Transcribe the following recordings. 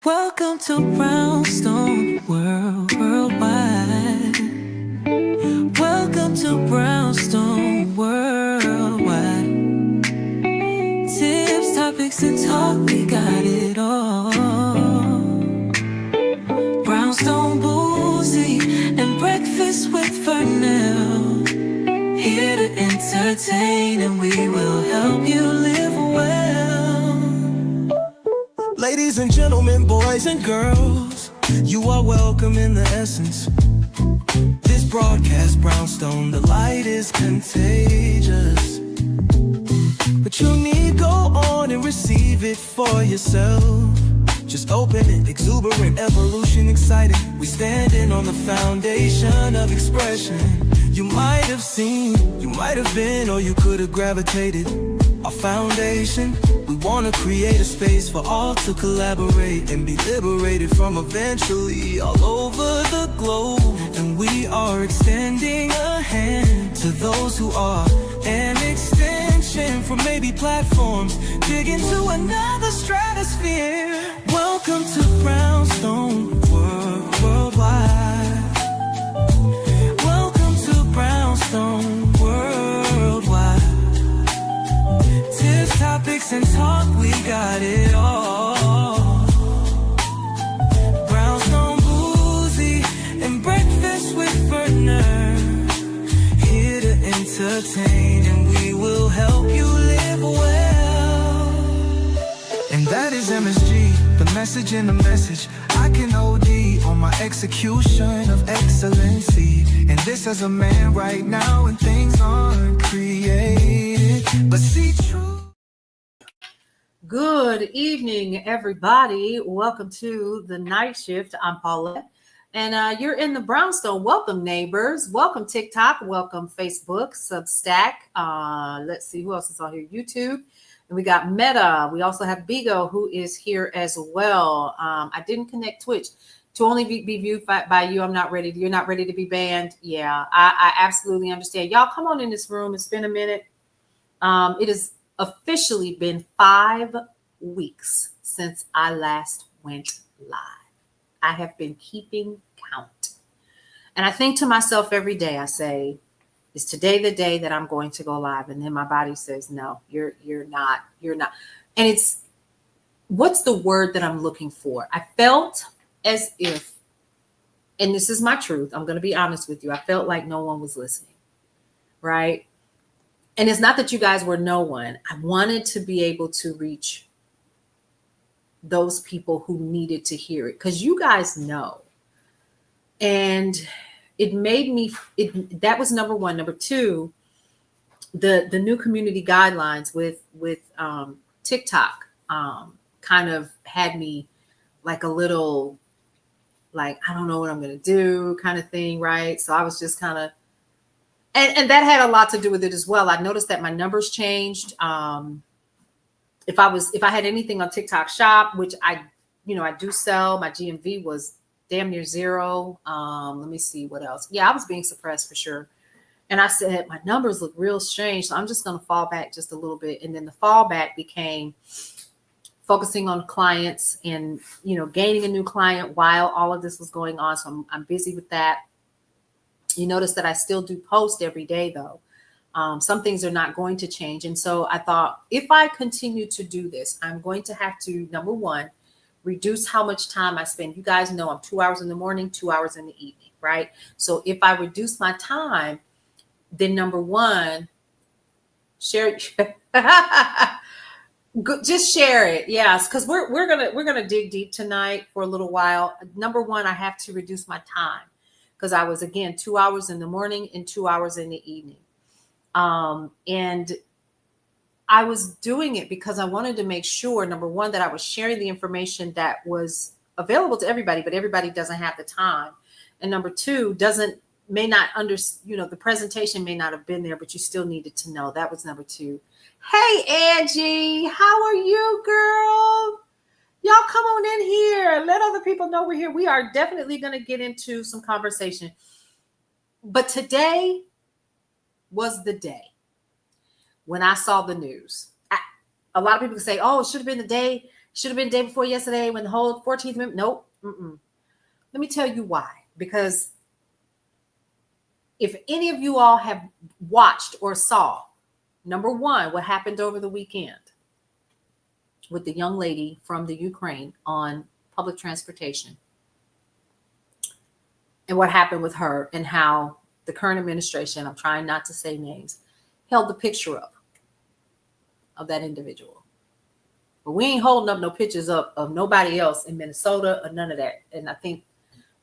Welcome to Brownstone Worldwide. Welcome to Brownstone Worldwide. Tips, topics, and talk, we got it all. Brownstone Boozy and Breakfast with Fernell. Here to entertain, and we will help you live well. Ladies and gentlemen, boys and girls, you are welcome in the essence. This broadcast, Brownstone, the light is contagious. But you need go on and receive it for yourself. Just open it, exuberant, evolution, excited. We standing on the foundation of expression. You might have seen, you might have been, or you could have gravitated. Our foundation, we want to create a space for all to collaborate and be liberated from eventually all over the globe. And we are extending a hand to those who are an extension from maybe platforms, dig into another stratosphere. Welcome to Brownstone Worldwide. Welcome to Brownstone Worldwide. Tips, topics, and talk, we got it all. Brownstone Boozy and Breakfast with Fernell. Here to entertain, and we will help you live well. And that is MSG, the message in the message. I can OD on my execution of excellency. And this as a man right now, and things aren't created, but see true. Good evening, everybody. Welcome to the night shift. I'm Paulette, and you're in the Brownstone. Welcome, neighbors. Welcome, TikTok. Welcome, Facebook, Substack. Let's see who else is on here. YouTube. And we got Meta. We also have Bigo, who is here as well. I didn't connect Twitch to only be viewed by you. I'm not ready. You're not ready to be banned. Yeah, I absolutely understand. Y'all come on in this room. It's been a minute. It has officially been 5 weeks since I last went live. I have been keeping count. And I think to myself every day, I say, is today the day that I'm going to go live? And then my body says, no, you're not. And it's, what's the word that I'm looking for? I felt as if, and this is my truth, I'm going to be honest with you, I felt like no one was listening, right? And it's not that you guys were no one. I wanted to be able to reach those people who needed to hear it, because you guys know. And it made me, that was number one. Number two, the new community guidelines with TikTok kind of had me like a little, like, I don't know what I'm going to do kind of thing, right? So I was just kind of, and that had a lot to do with it as well. I noticed that my numbers changed. If I had anything on TikTok Shop, which I do sell, my GMV was damn near zero. Let me see what else. Yeah, I was being suppressed for sure. And I said, my numbers look real strange. So I'm just going to fall back just a little bit. And then the fallback became focusing on clients and, gaining a new client while all of this was going on. So I'm busy with that. You notice that I still do post every day though. Some things are not going to change. And so I thought, if I continue to do this, I'm going to have to, number one, reduce how much time I spend. You guys know I'm 2 hours in the morning, 2 hours in the evening, right? So if I reduce my time, then number one, share, just share it. Yes, because we're gonna dig deep tonight for a little while. Number one, I have to reduce my time, because I was, again, 2 hours in the morning and 2 hours in the evening. And I was doing it because I wanted to make sure, number one, that I was sharing the information that was available to everybody, but everybody doesn't have the time. And number two, may not the presentation may not have been there, but you still needed to know. That was number two. Hey, Angie, how are you, girl? Y'all come on in here. Let other people know we're here. We are definitely going to get into some conversation. But today was the day when I saw the news. A lot of people say, oh, it should have been the day Should have been day before yesterday when the whole 14th Amendment. Nope. Mm-mm. Let me tell you why. Because if any of you all have watched or saw, number one, what happened over the weekend with the young lady from the Ukraine on public transportation, and what happened with her, and how the current administration, I'm trying not to say names, held the picture up of that individual. But we ain't holding up no pictures up of nobody else in Minnesota or none of that. And I think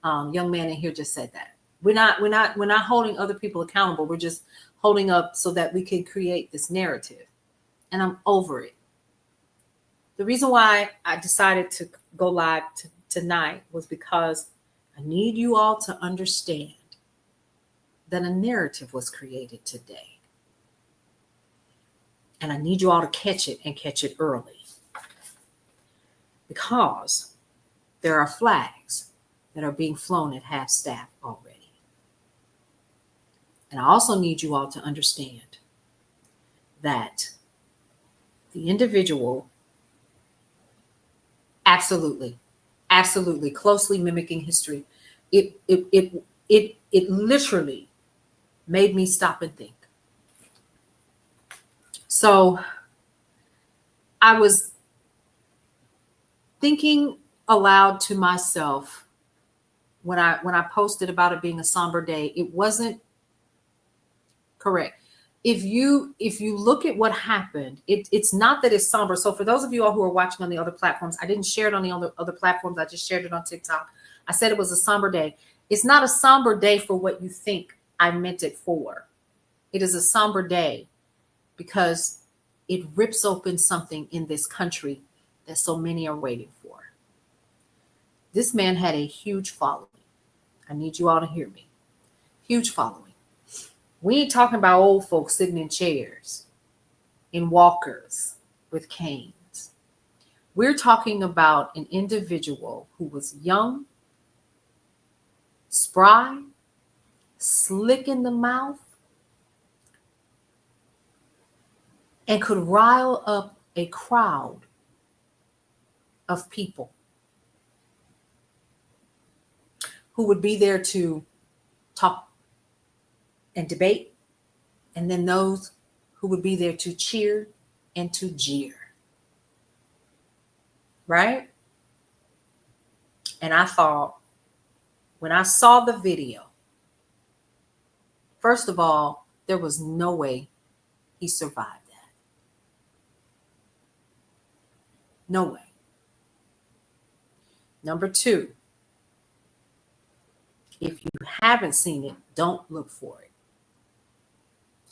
young man in here just said that. We're not holding other people accountable. We're just holding up so that we can create this narrative. And I'm over it. The reason why I decided to go live tonight was because I need you all to understand that a narrative was created today. And I need you all to catch it and catch it early. Because there are flags that are being flown at half staff already. And I also need you all to understand that the individual absolutely closely mimicking history, it literally made me stop and think. So I was thinking aloud to myself when I posted about it being a somber day. It wasn't correct. If you look at what happened, it's not that it's somber. So for those of you all who are watching on the other platforms, I didn't share it on the other platforms. I just shared it on TikTok. I said it was a somber day. It's not a somber day for what you think I meant it for. It is a somber day because it rips open something in this country that so many are waiting for. This man had a huge following. I need you all to hear me. Huge following. We ain't talking about old folks sitting in chairs, in walkers with canes. We're talking about an individual who was young, spry, slick in the mouth, and could rile up a crowd of people who would be there to talk and debate, and then those who would be there to cheer and to jeer. Right? And I thought, when I saw the video, first of all, there was no way he survived that. No way. Number two, if you haven't seen it, don't look for it.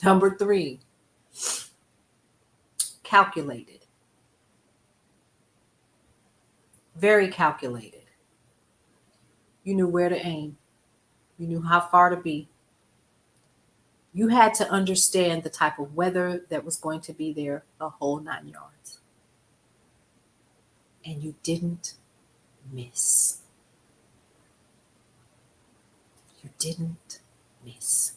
Number three, calculated. Very calculated. You knew where to aim. You knew how far to be. You had to understand the type of weather that was going to be there, the whole 9 yards. And you didn't miss. You didn't miss.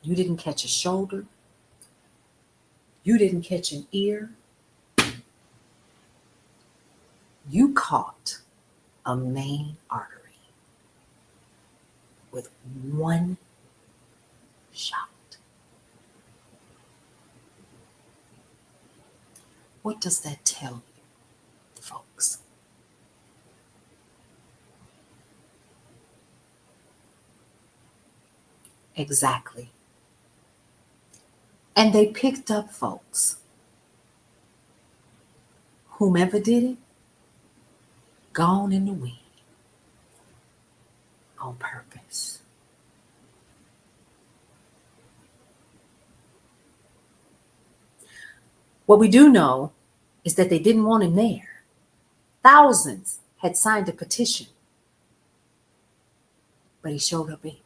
You didn't catch a shoulder. You didn't catch an ear. You caught a main artery with one shot. What does that tell you, folks? Exactly. And they picked up folks. Whomever did it, gone in the wind on purpose. What we do know is that they didn't want him there. Thousands had signed a petition, but he showed up anyway.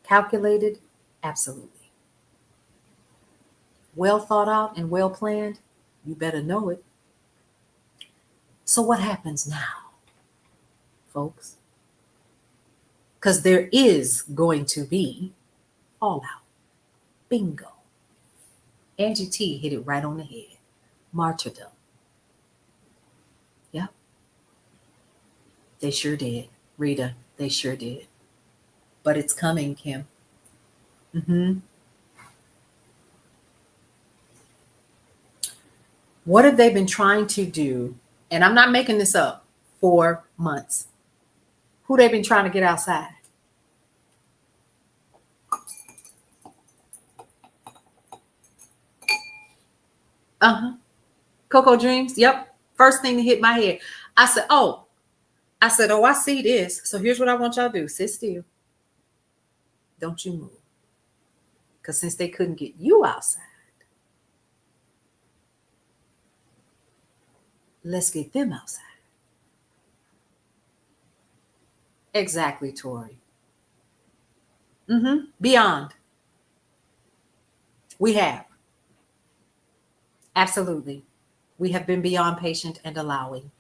Calculated? Absolutely. Well thought out and well planned? You better know it. So what happens now, folks? Because there is going to be fallout. Bingo. Angie T hit it right on the head. Martyrdom. Yep. They sure did. Rita, they sure did. But it's coming, Kim. What have they been trying to do? And I'm not making this up. For months. Who they've been trying to get outside? Coco Dreams. Yep. First thing that hit my head. I said, oh, I see this. So here's what I want y'all to do. Sit still. Don't you move. Because since they couldn't get you outside, let's get them outside. Exactly, Tori. Beyond. We have. Absolutely. We have been beyond patient and allowing.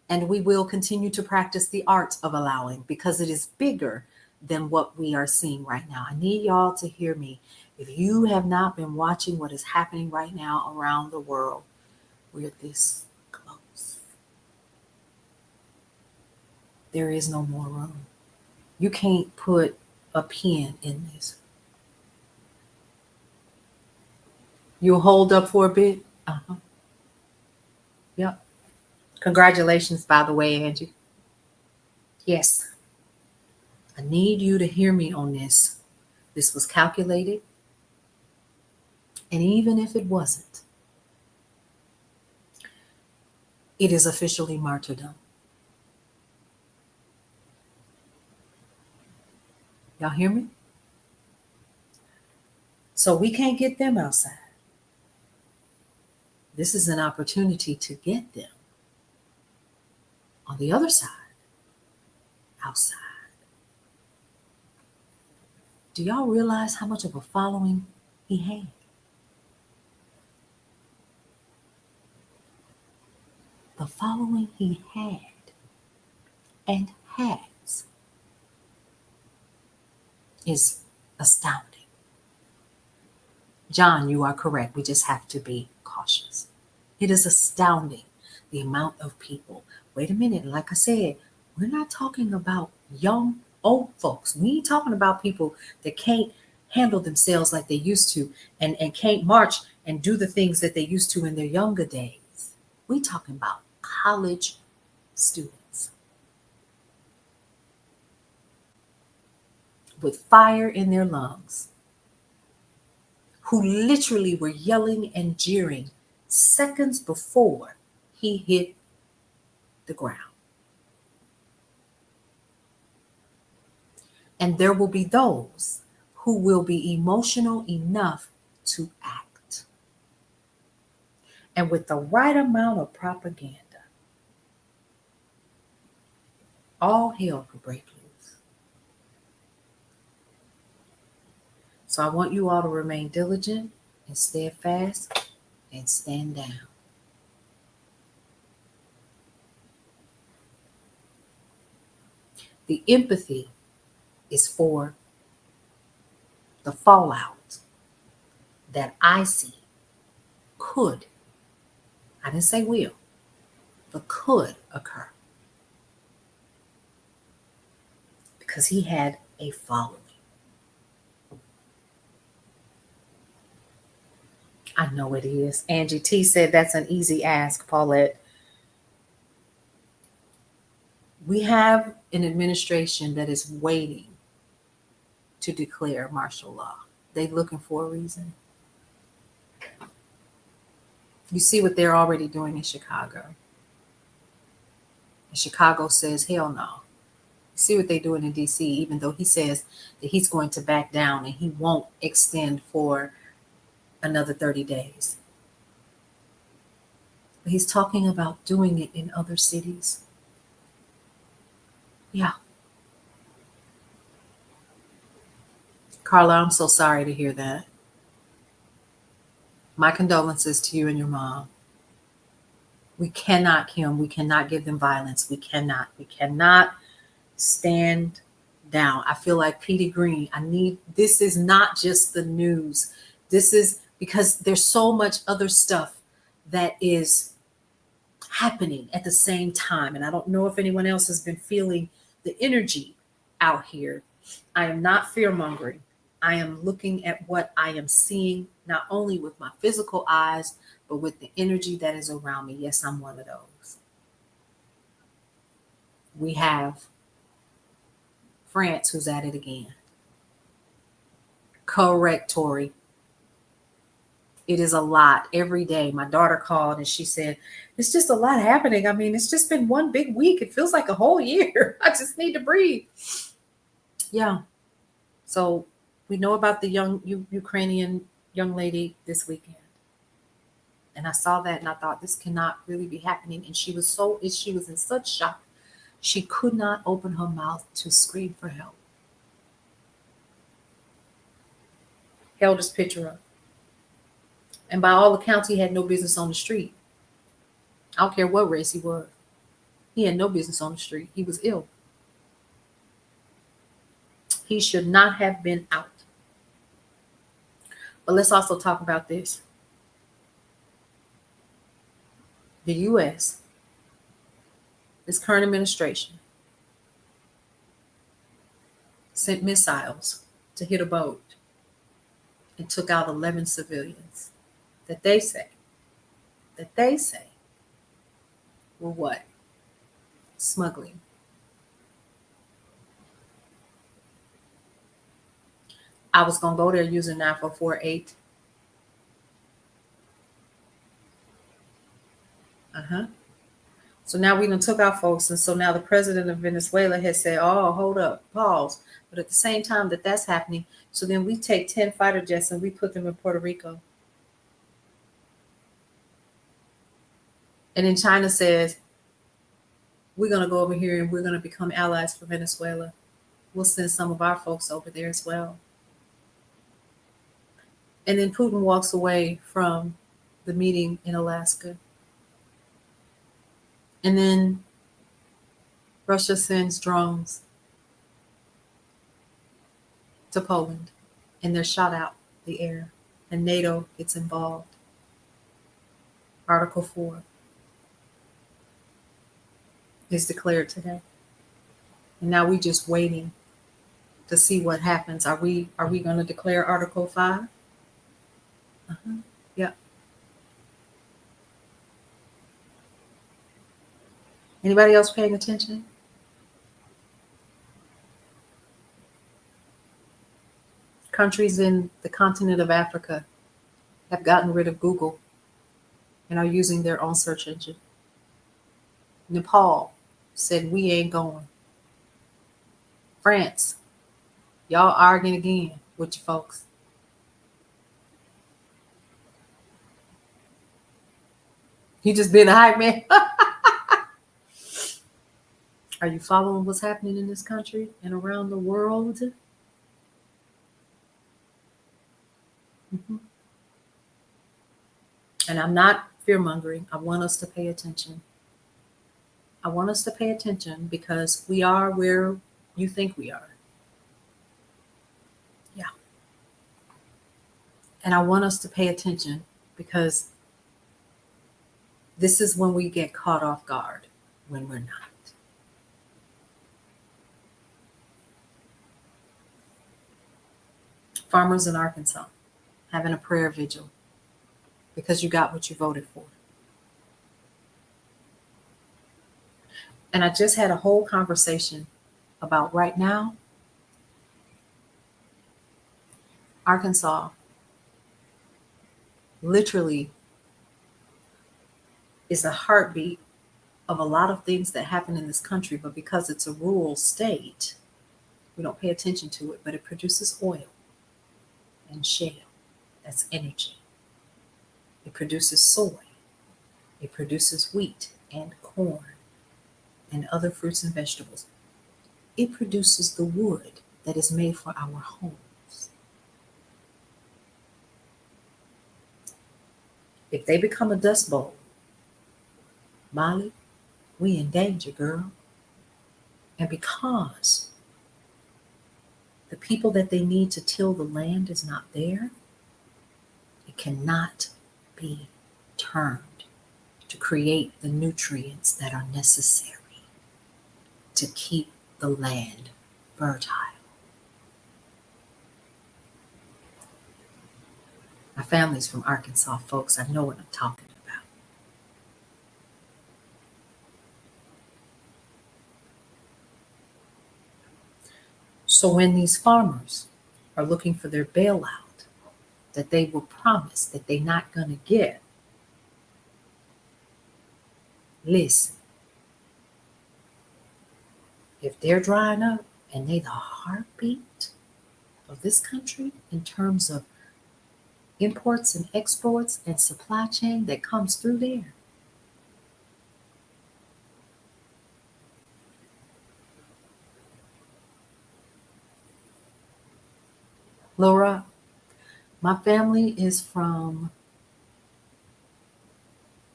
And we will continue to practice the art of allowing because it is bigger than what we are seeing right now. I need y'all to hear me. If you have not been watching what is happening right now around the world, we're this close. There is no more room. You can't put a pin in this. You'll hold up for a bit? Yep. Congratulations, by the way, Angie. Yes. I need you to hear me on this. This was calculated. And even if it wasn't, it is officially martyrdom. Y'all hear me? So we can't get them outside. This is an opportunity to get them on the other side, outside. Do y'all realize how much of a following he had? The following he had and has is astounding. John, you are correct. We just have to be cautious. It is astounding the amount of people. Wait a minute. Like I said, we're not talking about young, old folks. We ain't talking about people that can't handle themselves like they used to and can't march and do the things that they used to in their younger days. We talking about college students with fire in their lungs who literally were yelling and jeering seconds before he hit the ground. And there will be those who will be emotional enough to act. And with the right amount of propaganda, all hell could break loose. So I want you all to remain diligent and steadfast and stand down. The empathy is for the fallout that I see could, I didn't say will, but could occur. Because he had a following. I know it is. Angie T said that's an easy ask, Paulette. We have an administration that is waiting to declare martial law. They're looking for a reason. You see what they're already doing in Chicago. And Chicago says, hell no. You see what they're doing in DC, even though he says that he's going to back down and he won't extend for another 30 days. But he's talking about doing it in other cities. Yeah. Carla, I'm so sorry to hear that. My condolences to you and your mom. We cannot, Kim, we cannot give them violence. We cannot stand down. I feel like Petey Green. This is not just the news. This is because there's so much other stuff that is happening at the same time. And I don't know if anyone else has been feeling the energy out here. I am not fear mongering. I am looking at what I am seeing, not only with my physical eyes, but with the energy that is around me. Yes, I'm one of those. We have France who's at it again. Correct, Tori. It is a lot every day. My daughter called and she said, it's just a lot happening. I mean, it's just been one big week. It feels like a whole year. I just need to breathe. Yeah. So we know about the young Ukrainian young lady this weekend. And I saw that and I thought this cannot really be happening. And she was in such shock. She could not open her mouth to scream for help. Held his picture up. And by all accounts, he had no business on the street. I don't care what race he was. He had no business on the street. He was ill. He should not have been out. But let's also talk about this. The U.S., this current administration, sent missiles to hit a boat and took out 11 civilians that they say were what? Smuggling. I was going to go there using 9448. So now we done took our folks. And so now the president of Venezuela has said, oh, hold up, pause. But at the same time that's happening, so then we take 10 fighter jets and we put them in Puerto Rico. And then China says, we're going to go over here and we're going to become allies for Venezuela. We'll send some of our folks over there as well. And then Putin walks away from the meeting in Alaska. And then Russia sends drones to Poland and they're shot out the air and NATO gets involved. Article 4 is declared today. And now we're just waiting to see what happens. Are we going to declare Article 5? Yeah. Anybody else paying attention? Countries in the continent of Africa have gotten rid of Google and are using their own search engine. Nepal said, we ain't going. France, y'all arguing again with your folks. You just being a hype man. Are you following what's happening in this country and around the world? And I'm not fear-mongering. I want us to pay attention. I want us to pay attention because we are where you think we are. Yeah. And I want us to pay attention because this is when we get caught off guard, when we're not. Farmers in Arkansas having a prayer vigil because you got what you voted for. And I just had a whole conversation about right now, Arkansas literally is the heartbeat of a lot of things that happen in this country, but because it's a rural state, we don't pay attention to it, but it produces oil and shale. That's energy. It produces soy. It produces wheat and corn and other fruits and vegetables. It produces the wood that is made for our homes. If they become a dust bowl, Molly, we in danger, girl. And because the people that they need to till the land is not there, it cannot be turned to create the nutrients that are necessary to keep the land fertile. My family's from Arkansas, folks. I know what I'm talking about. So when these farmers are looking for their bailout that they were promised that they're not going to get, listen, if they're drying up and they the heartbeat of this country in terms of imports and exports and supply chain that comes through there, Laura, my family is from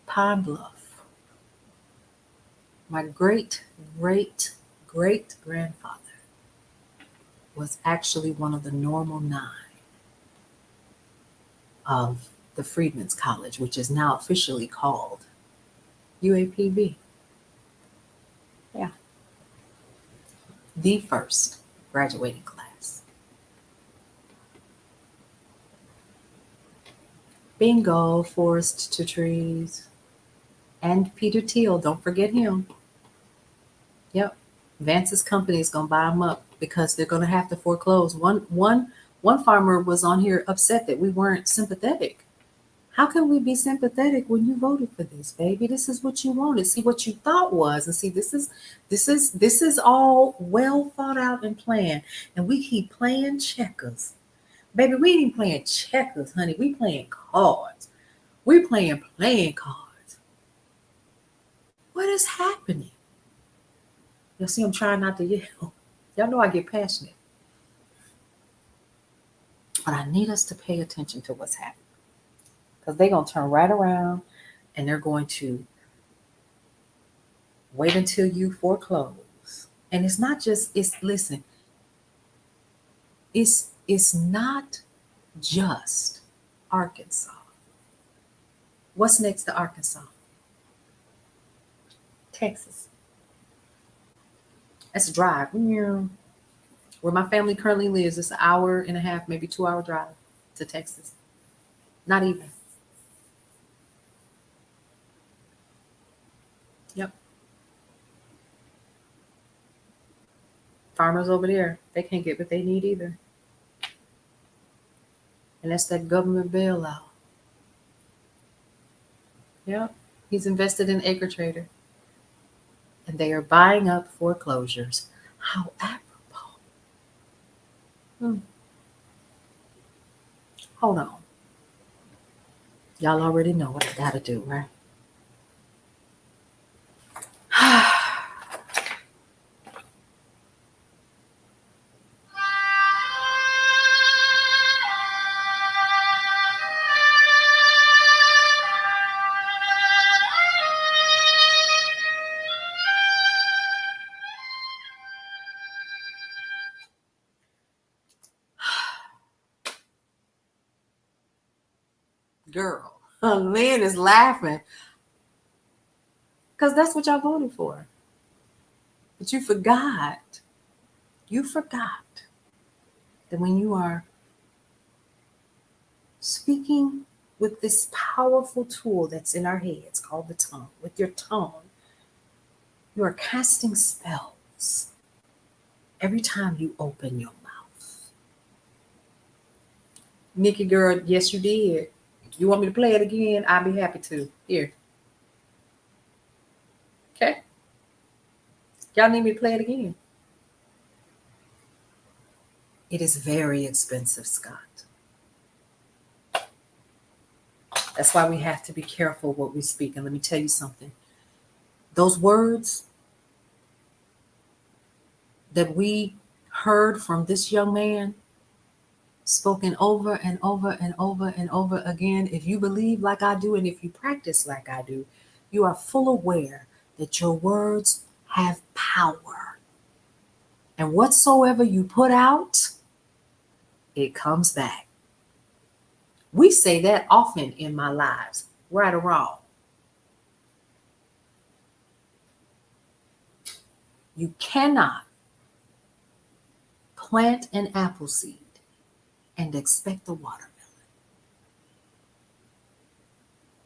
Pine Bluff. My great grandfather was actually one of the Normal Nine of the Freedmen's College, which is now officially called UAPB. Yeah. The first graduating class. Bingo, Forest to Trees. And Peter Thiel, don't forget him. Yep. Vance's company is going to buy them up because they're going to have to foreclose. One farmer was on here upset that we weren't sympathetic. How can we be sympathetic when you voted for this, baby? This is what you wanted. See what you thought was, and see this is all well thought out and planned. And we keep playing checkers. Baby, we ain't even playing checkers, honey. We playing cards. We playing cards. What is happening? You'll see I'm trying not to yell. Y'all know I get passionate. But I need us to pay attention to what's happening. Because they're going to turn right around and they're going to wait until you foreclose. And it's not just, listen, it's not just Arkansas. What's next to Arkansas? Texas. That's a drive. Where my family currently lives, it's an hour and a half, maybe 2-hour drive to Texas. Not even. Yep. Farmers over there, they can't get what they need either. And that's that government bailout. Yep. He's invested in Acre Trader. And they are buying up foreclosures. How apropos. Hold on. Y'all already know what I gotta do, right? Girl, Lynn is laughing because that's what y'all voted for. But you forgot that when you are speaking with this powerful tool that's in our heads called the tongue, with your tongue, you are casting spells every time you open your mouth. Nikki girl, yes you did. You want me to play it again? I'll be happy to. Here. Okay. Y'all need me to play it again? It is very expensive, Scott. That's why we have to be careful what we speak. And let me tell you something. Those words that we heard from this young man, spoken over and over and over and over again, if you believe like I do and if you practice like I do, you are full aware that your words have power. And whatsoever you put out, it comes back. We say that often in my lives, right or wrong. You cannot plant an apple seed and expect a watermelon.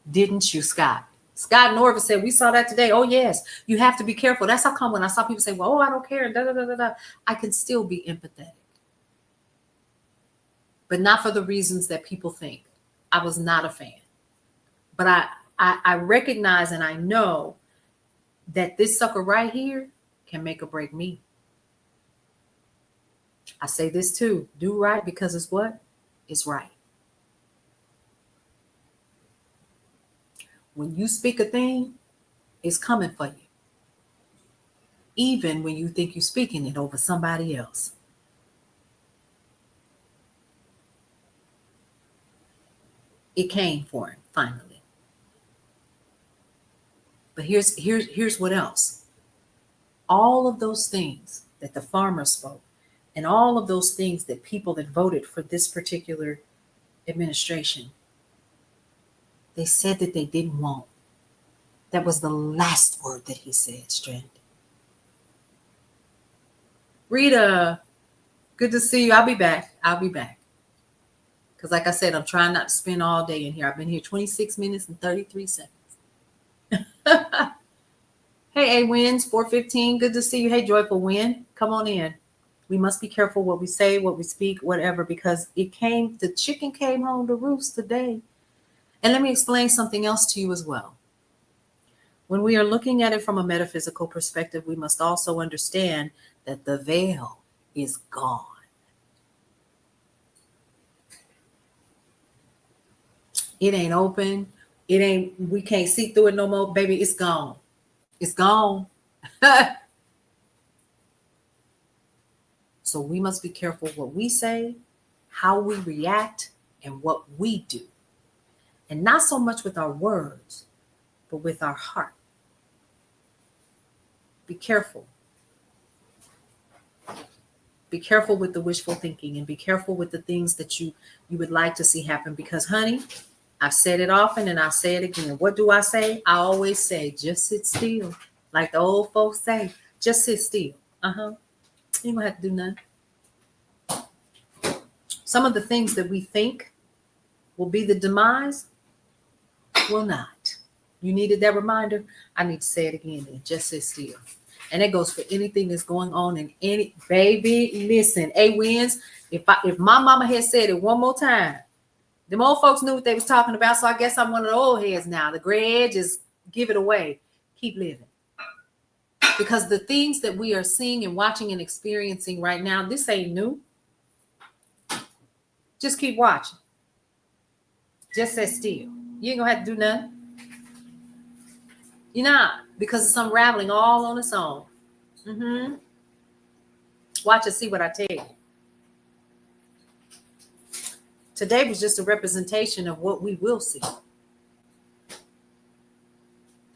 Didn't you, Scott? Scott Norvis said, we saw that today. Oh, yes. You have to be careful. That's how come when I saw people say, well, oh, I don't care, and da, da, da, da, da, I can still be empathetic. But not for the reasons that people think. I was not a fan. But I recognize and I know that this sucker right here can make or break me. I say this too. Do right because it's what? It's right. When you speak a thing, it's coming for you. Even when you think you're speaking it over somebody else. It came for him finally. But here's what else. All of those things that the farmer spoke, and all of those things that people that voted for this particular administration, they said that they didn't want. That was the last word that he said, Strand. Rita, good to see you. I'll be back. Because like I said, I'm trying not to spend all day in here. I've been here 26 minutes and 33 seconds. Hey, A Wins, 415. Good to see you. Hey, Joyful Win. Come on in. We must be careful what we say, what we speak, whatever, because the chicken came home to roost today. And let me explain something else to you as well. When we are looking at it from a metaphysical perspective, we must also understand that the veil is gone. It ain't open. We can't see through it no more. Baby, it's gone. It's gone. So we must be careful what we say, how we react, and what we do. And not so much with our words, but with our heart. Be careful. Be careful with the wishful thinking, and be careful with the things that you would like to see happen. Because, honey, I've said it often and I'll say it again. What do I say? I always say, just sit still. Like the old folks say, just sit still. You ain't gonna have to do nothing. Some of the things that we think will be the demise will not. You needed that reminder? I need to say it again then. Just sit still. And it goes for anything that's going on in any baby. Listen, A Wins. If my mama had said it one more time, them old folks knew what they was talking about. So I guess I'm one of the old heads now. The gray edge is give it away. Keep living. Because the things that we are seeing and watching and experiencing right now, this ain't new. Just keep watching. Just sit still. You ain't gonna have to do nothing. You're not, because it's unraveling all on its own. Watch and see what I tell you. Today was just a representation of what we will see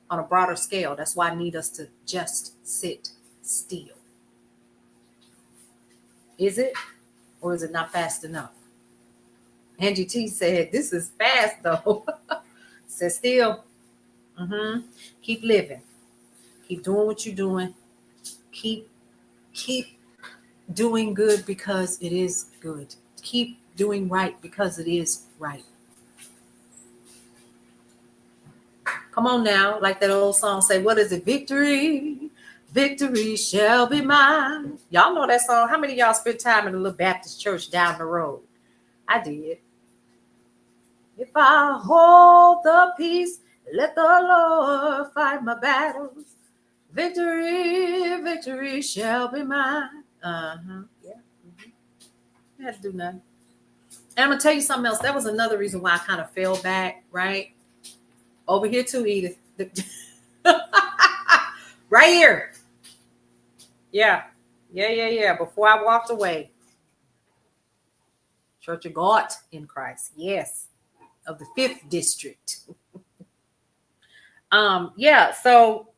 on a broader scale. That's why I need us to just sit still. Is it? Or is it not fast enough? Angie T said, this is fast though. Sit still. Keep living. Keep doing what you're doing. Keep doing good because it is good. Keep doing right because it is right. Come on now, like that old song say, what is it? Victory, victory shall be mine. Y'all know that song. How many of y'all spent time in a little Baptist church down the road? I did. If I hold the peace, let the Lord fight my battles. Victory, victory shall be mine. Yeah. I had to do nothing. And I'm going to tell you something else. That was another reason why I kind of fell back, right? Over here too, Edith. Right here. Yeah. Before I walked away. Church of God in Christ. Yes. Of the 5th district. So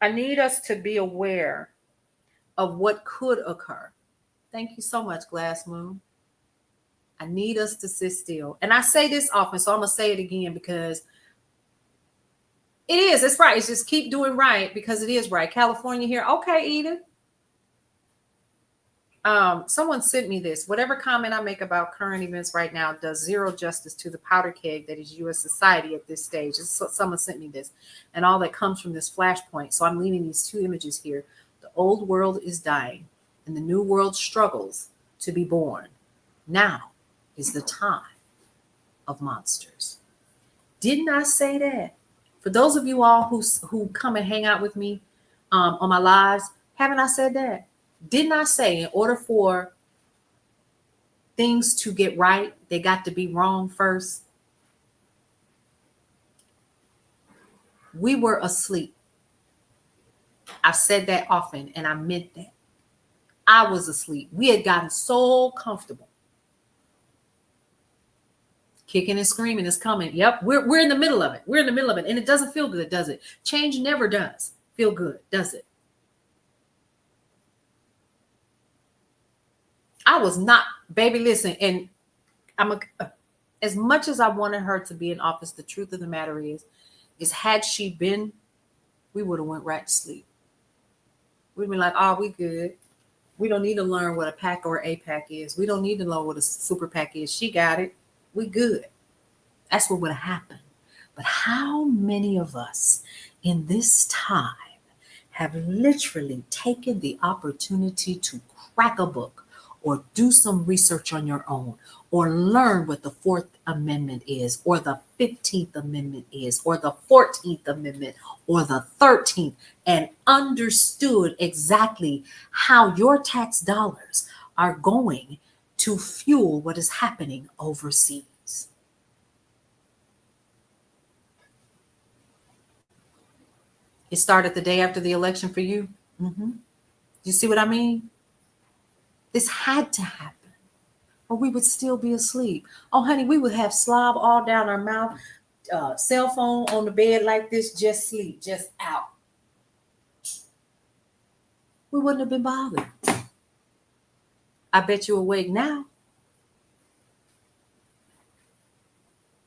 I need us to be aware of what could occur. Thank you so much, Glass Moon. I need us to sit still. And I say this often, so I'm going to say it again because it is. It's right. It's just keep doing right because it is right. California here. Okay, Edith. Someone sent me this. Whatever comment I make about current events right now does zero justice to the powder keg that is U.S. society at this stage. Someone sent me this, and all that comes from this flashpoint. So I'm leaving these two images here. The old world is dying, and the new world struggles to be born. Now is the time of monsters. Didn't I say that? For those of you all who come and hang out with me on my lives, haven't I said that? Didn't I say in order for things to get right, they got to be wrong first? We were asleep. I've said that often, and I meant that. I was asleep. We had gotten so comfortable. Kicking and screaming is coming. Yep, we're in the middle of it. We're in the middle of it, and it doesn't feel good, does it? Change never does feel good, does it? I was not, baby, listen, and as much as I wanted her to be in office, the truth of the matter is had she been, we would have went right to sleep. We'd be like, oh, we good. We don't need to learn what a PAC or APAC is. We don't need to know what a super PAC is. She got it. We good. That's what would have happened. But how many of us in this time have literally taken the opportunity to crack a book or do some research on your own, or learn what the 4th Amendment is, or the 15th Amendment is, or the 14th Amendment, or the 13th, and understood exactly how your tax dollars are going to fuel what is happening overseas? It started the day after the election for you. You see what I mean? This had to happen, or we would still be asleep. Oh, honey, we would have slob all down our mouth, cell phone on the bed like this, just sleep, just out. We wouldn't have been bothered. I bet you're awake now.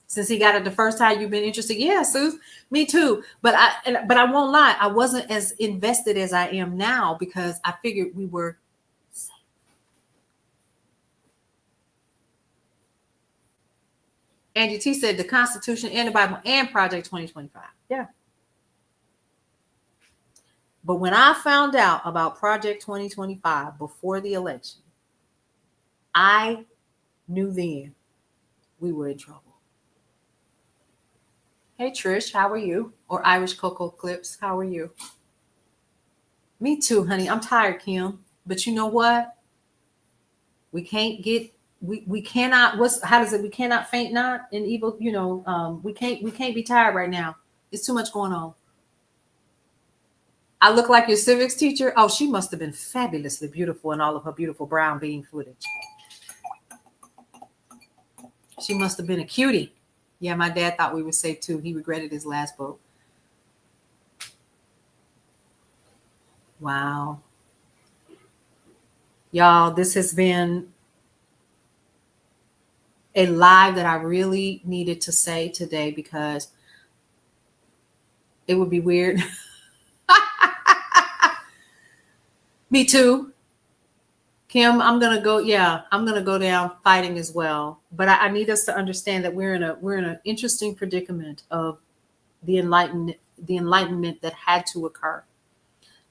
Since he got it the first time, you've been interested. Yeah, Sue, me too. But I won't lie, I wasn't as invested as I am now because I figured we were safe. Angie T said the Constitution and the Bible and Project 2025. Yeah. But when I found out about Project 2025 before the election, I knew then we were in trouble. Hey, Trish, how are you? Or Irish Cocoa Clips, how are you? Me too, honey. I'm tired, Kim. But you know what? We can't get, we cannot, we cannot faint not in evil, we can't be tired right now. It's too much going on. I look like your civics teacher. Oh, she must have been fabulously beautiful in all of her beautiful brown bean footage. She must have been a cutie. Yeah, my dad thought we were safe too. He regretted his last vote. Wow. Y'all, this has been a live that I really needed to say today because it would be weird. Me too. Kim, I'm gonna go down fighting as well. But I need us to understand that we're in an interesting predicament of the enlightenment that had to occur.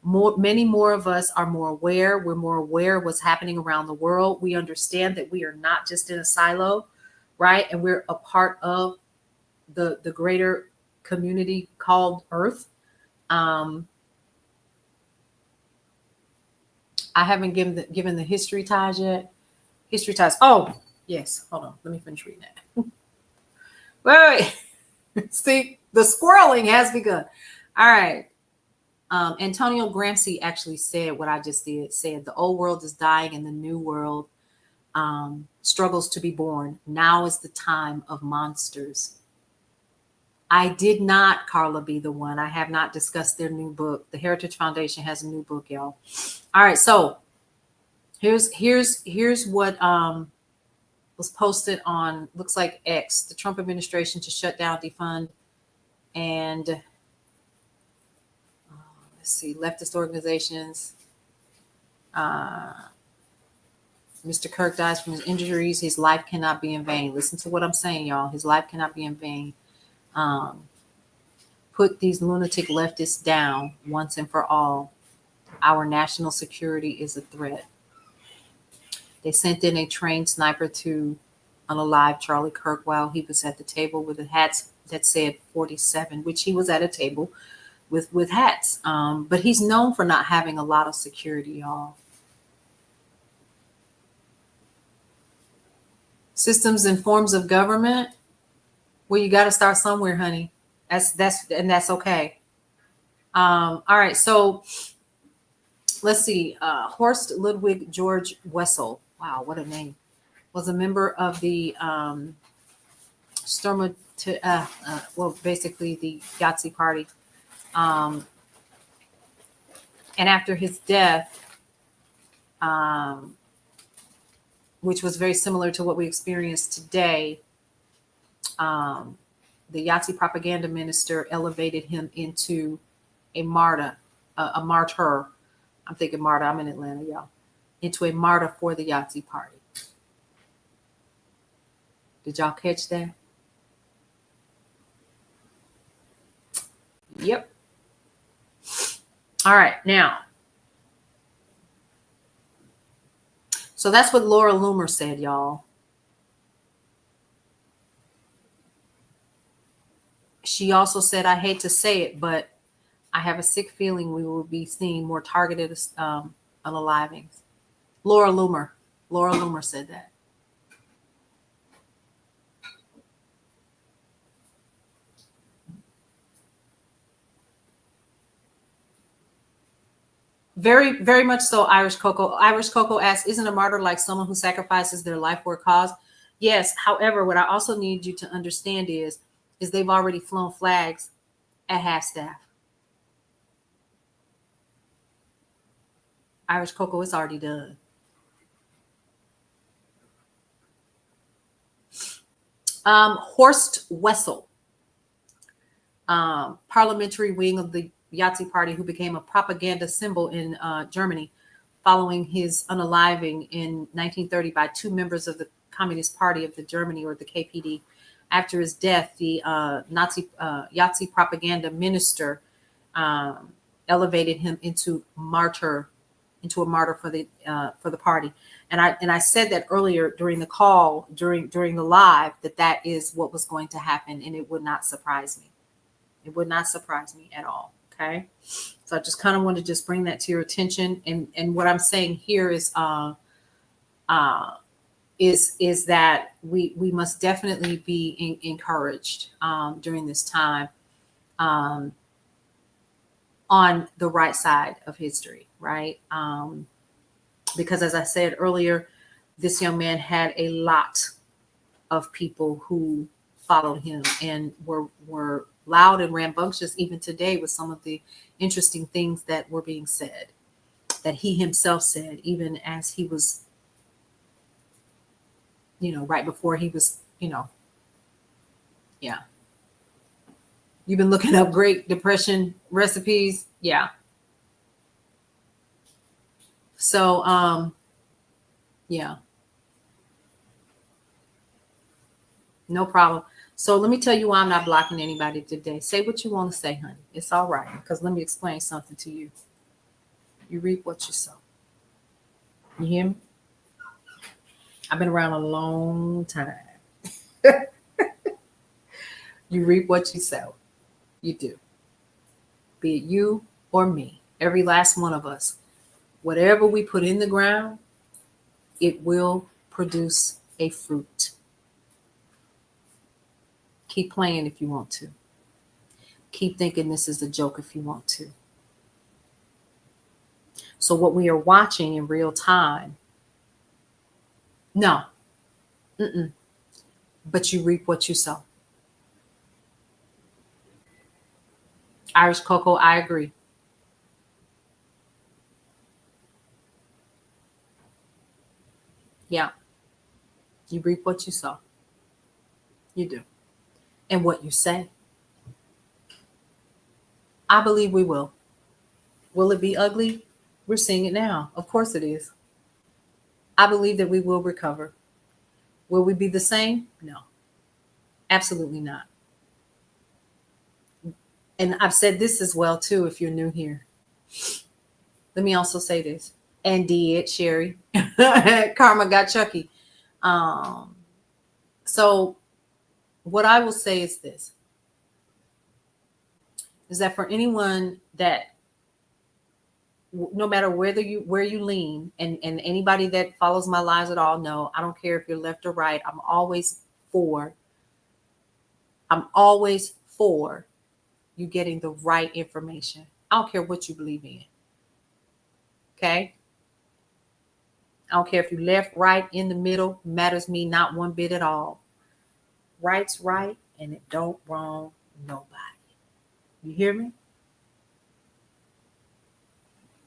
Many more of us are more aware. We're more aware of what's happening around the world. We understand that we are not just in a silo, right? And we're a part of the greater community called Earth. I haven't given the history ties yet. History ties. Oh, yes. Hold on. Let me finish reading that. Wait. See, the squirreling has begun. All right. Antonio Gramsci actually said what I just did. Said the old world is dying and the new world struggles to be born. Now is the time of monsters. I did not, Carla, be the one. I have not discussed their new book. The Heritage Foundation has a new book, y'all. All right, so here's what was posted on, looks like X, the Trump administration to shut down, defund, and let's see, leftist organizations. Mr. Kirk dies from his injuries. His life cannot be in vain. Listen to what I'm saying, y'all. His life cannot be in vain. Put these lunatic leftists down once and for all. Our national security is a threat. They sent in a trained sniper to unalive Charlie Kirk while he was at the table with a hat that said 47, which he was at a table with hats. But he's known for not having a lot of security, y'all. Systems and forms of government. Well, you got to start somewhere, honey. That's okay. All right. So let's see. Horst Ludwig George Wessel. Wow, what a name. Was a member of the basically the Yahtzee Party. And after his death, which was very similar to what we experienced today, the Yahtzee propaganda minister elevated him into a martyr. I'm thinking martyr. I'm in Atlanta, y'all. Into a martyr for the Yahtzee Party. Did y'all catch that? Yep. All right, now. So that's what Laura Loomer said, y'all. She also said, I hate to say it, but I have a sick feeling we will be seeing more targeted unalivings. Laura Loomer said that. Very, very much so, Irish Coco. Irish Coco asks, isn't a martyr like someone who sacrifices their life for a cause? Yes. However, what I also need you to understand is they've already flown flags at half staff. Irish Coco, it's already done. Horst Wessel, parliamentary wing of the Yahtzee Party, who became a propaganda symbol in Germany following his unaliving in 1930 by two members of the Communist Party of the Germany, or the KPD. After his death, the Nazi Yahtzee propaganda minister elevated him into a martyr for the party. And I said that earlier during the call, during the live, that is what was going to happen, and it would not surprise me. It would not surprise me at all. Okay, so I just kind of want to just bring that to your attention. And what I'm saying here is that we must definitely be encouraged during this time on the right side of history, right? Because as I said earlier, this young man had a lot of people who followed him and were loud and rambunctious even today with some of the interesting things that were being said, that he himself said, even as he was, right before he was, yeah. You've been looking up Great Depression recipes. Yeah. So, yeah. No problem. So let me tell you why I'm not blocking anybody today. Say what you want to say, honey. It's all right. Because let me explain something to you. You reap what you sow. You hear me? I've been around a long time. You reap what you sow. You do. Be it you or me. Every last one of us. Whatever we put in the ground, it will produce a fruit. Keep playing if you want to. Keep thinking this is a joke if you want to. So what we are watching in real time, no. But you reap what you sow. Irish Coco, I agree. Yeah. You reap what you sow. You do. And what you say. I believe we will. Will it be ugly? We're seeing it now. Of course it is. I believe that we will recover. Will we be the same? No, absolutely not. And I've said this as well too, if you're new here. Let me also say this. And did Sherry. Karma got Chucky. Um, so what I will say is this, is that for anyone that, no matter where you lean, and anybody that follows my lives at all know, I don't care if you're left or right, I'm always for you getting the right information. I don't care what you believe in. Okay? I don't care if you left, right, in the middle, matters me not one bit at all. Right's right, and it don't wrong nobody. You hear me?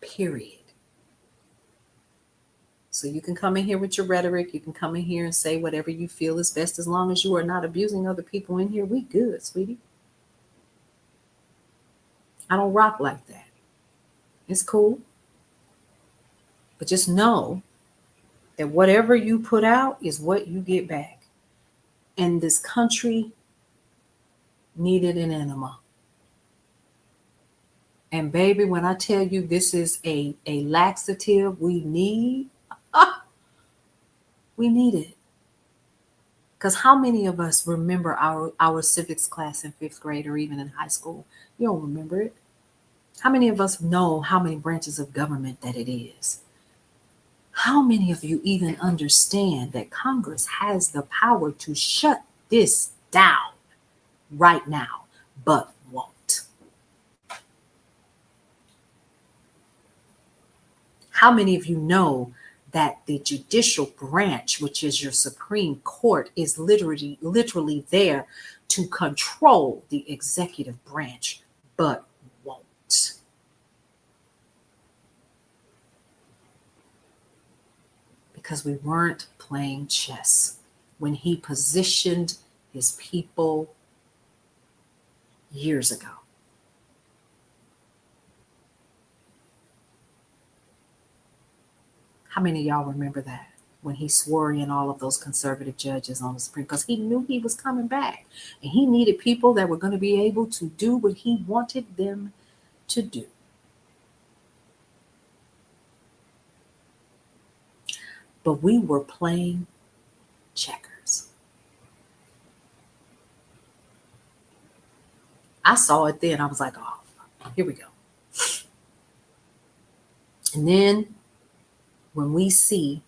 Period. So you can come in here with your rhetoric. You can come in here and say whatever you feel is best, as long as you are not abusing other people in here. We good, sweetie. I don't rock like that. It's cool. But just know that whatever you put out is what you get back. And this country needed an enema. And baby, when I tell you this is a laxative we need, we need it. Because how many of us remember our civics class in 5th grade or even in high school? You don't remember it. How many of us know how many branches of government that it is? How many of you even understand that Congress has the power to shut this down right now, but won't? How many of you know that the judicial branch, which is your Supreme Court, is literally there to control the executive branch, but won't? Because we weren't playing chess when he positioned his people years ago. How many of y'all remember that? When he swore in all of those conservative judges on the Supreme, because he knew he was coming back. And he needed people that were going to be able to do what he wanted them to do. But we were playing checkers. I saw it then. I was like, oh, here we go. And then when we see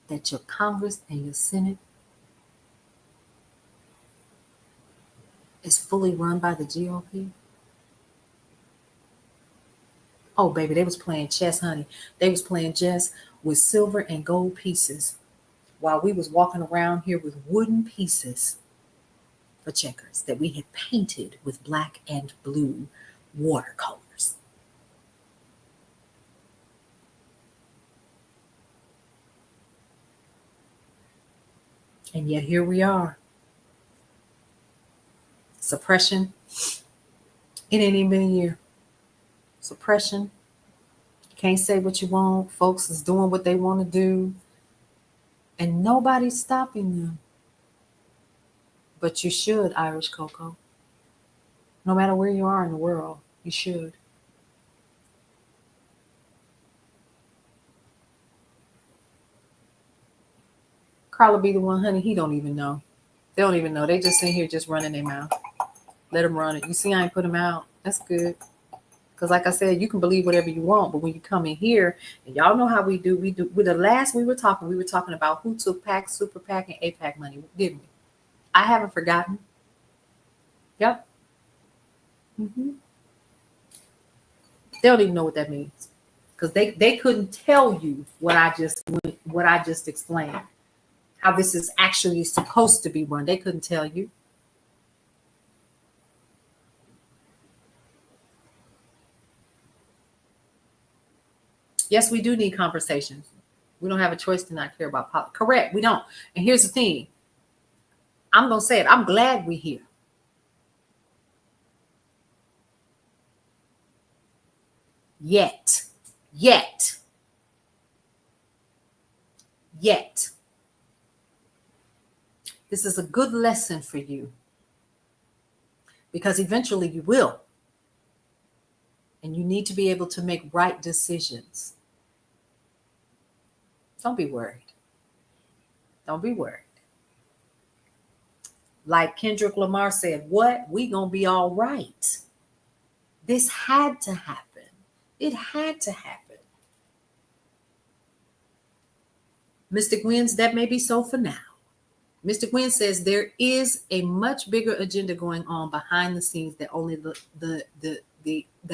that your Congress and your Senate is fully run by the GOP, oh, baby, they was playing chess, honey. They was playing chess with silver and gold pieces while we was walking around here with wooden pieces for checkers that we had painted with black and blue watercolors. And yet here we are. Suppression. It ain't even been a year. Suppression. Can't say what you want. Folks is doing what they want to do. And nobody's stopping them. But you should, Irish Coco. No matter where you are in the world, you should. Carla be the one, honey, he don't even know. They don't even know. They just in here just running their mouth. Let them run it. You see, I ain't put them out. That's good. Because like I said, you can believe whatever you want, but when you come in here, and y'all know how we do. With the last we were talking about who took PAC, Super PAC, and APAC money, didn't we? I haven't forgotten. Yep. Mm-hmm. They don't even know what that means. Because they couldn't tell you what I just explained. How this is actually supposed to be run. They couldn't tell you. Yes, we do need conversations. We don't have a choice to not care about politics. Correct, we don't. And here's the thing. I'm going to say it. I'm glad we're here. Yet. This is a good lesson for you, because eventually you will. And you need to be able to make right decisions. Don't be worried. Don't be worried. Like Kendrick Lamar said, what? We gonna be all right. This had to happen. It had to happen. Mr. Gwyn's, that may be so for now. Mr. Gwynn says there is a much bigger agenda going on behind the scenes that only that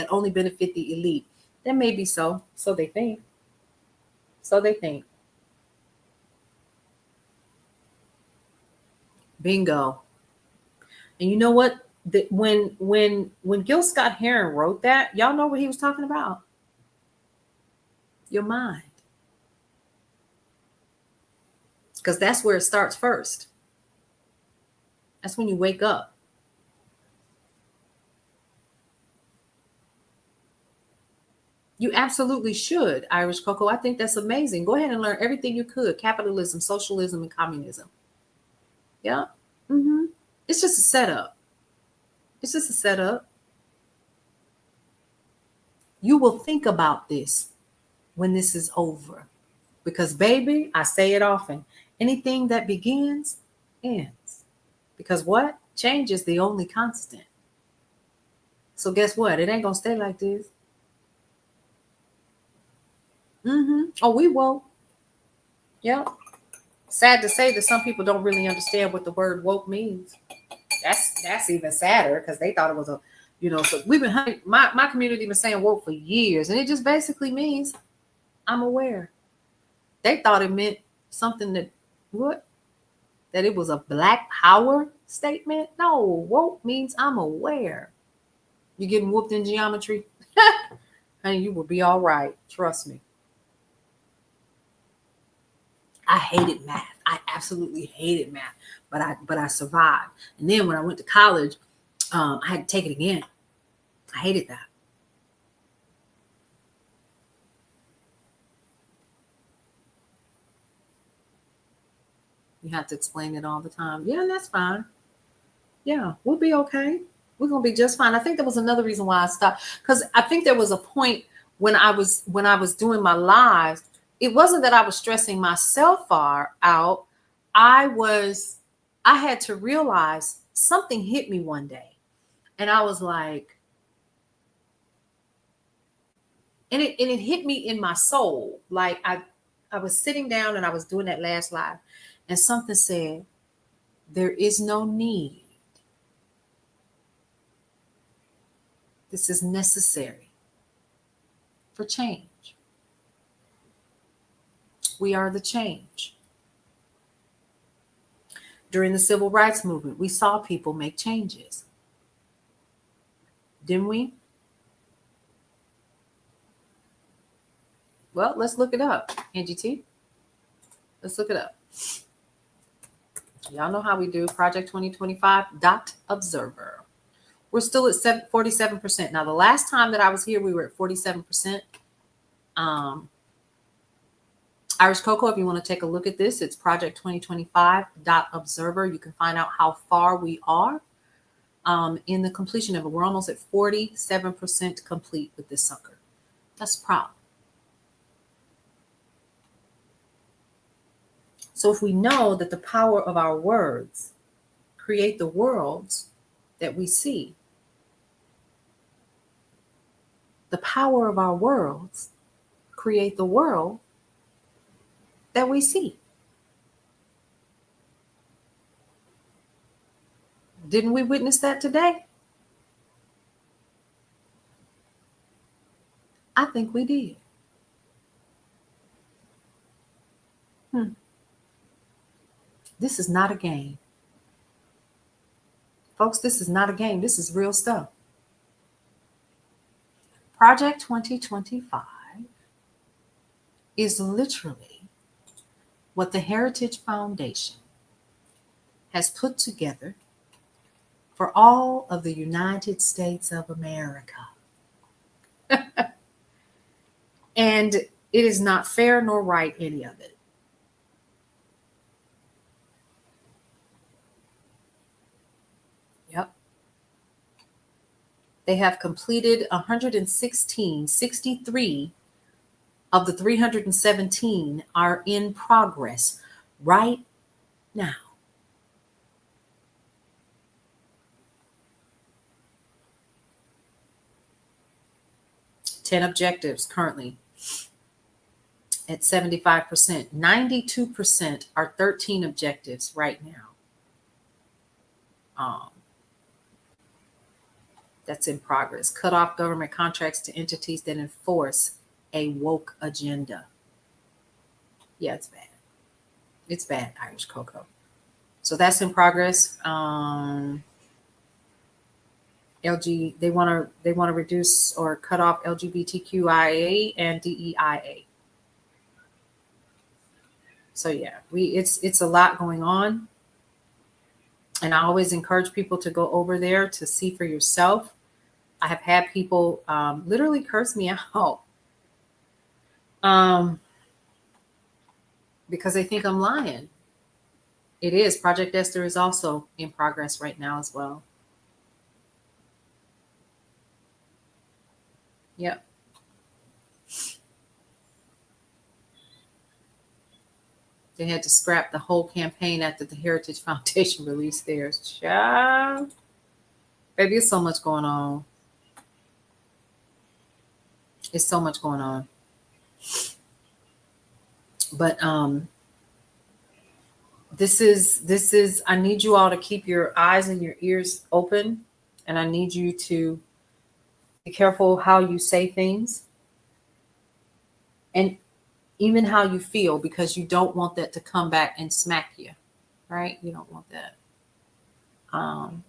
only benefit the elite. That may be so. So they think. So they think. Bingo. And you know what? When Gil Scott Heron wrote that, y'all know what he was talking about? Your mind. Because that's where it starts first. That's when you wake up. You absolutely should, Irish Coco. I think that's amazing. Go ahead and learn everything you could. Capitalism, socialism, and communism. Yeah. It's just a setup. It's just a setup. You will think about this when this is over. Because, baby, I say it often. Anything that begins, ends. Because what? Change is the only constant. So guess what? It ain't going to stay like this. Oh, we won't. Yep. Sad to say that some people don't really understand what the word woke means. That's even sadder, because they thought it was a, so we've been, my community been saying woke for years, and it just basically means I'm aware. They thought it meant something that it was a Black power statement. No, woke means I'm aware. You getting whooped in geometry? Honey, you will be all right. Trust me. I hated math. I absolutely hated math, but I survived. And then when I went to college, I had to take it again. I hated that. You have to explain it all the time. Yeah, that's fine. Yeah, we'll be okay. We're gonna be just fine. I think there was another reason why I stopped, because I think there was a point when I was doing my lives. It wasn't that I was stressing myself out. I had to realize something hit me one day, and I was like, and it hit me in my soul. Like I was sitting down and I was doing that last live, and something said, there is no need. This is necessary for change. We are the change. During the civil rights movement, we saw people make changes. Didn't we? Well, let's look it up, Angie T. Let's look it up. Y'all know how we do. Project 2025.observer. We're still at 47%. Now, the last time that I was here, we were at 47%. Irish Coco, if you want to take a look at this, it's Project 2025.observer. You can find out how far we are in the completion of it. We're almost at 47% complete with this sucker. That's proud. So if we know that the power of our words create the worlds that we see, the power of our words create the world that we see. Didn't we witness that today? I think we did. This is not a game. Folks, this is not a game. This is real stuff. Project 2025 is literally what the Heritage Foundation has put together for all of the United States of America. And it is not fair nor right, any of it. Yep. They have completed 63 of the 317 are in progress right now. Ten objectives currently at 75%. 92% are 13 objectives right now. That's in progress. Cut off government contracts to entities that enforce a woke agenda. Yeah, it's bad. It's bad, Irish Cocoa. So that's in progress. They want to reduce or cut off LGBTQIA and DEIA. So yeah, it's a lot going on. And I always encourage people to go over there to see for yourself. I have had people literally curse me out because they think I'm lying. It is. Project Esther is also in progress right now as well. Yep. They had to scrap the whole campaign after the Heritage Foundation released theirs. Child. Baby, it's so much going on. It's so much going on. But this is I need you all to keep your eyes and your ears open, and I need you to be careful how you say things and even how you feel, because you don't want that to come back and smack you, right? You don't want that.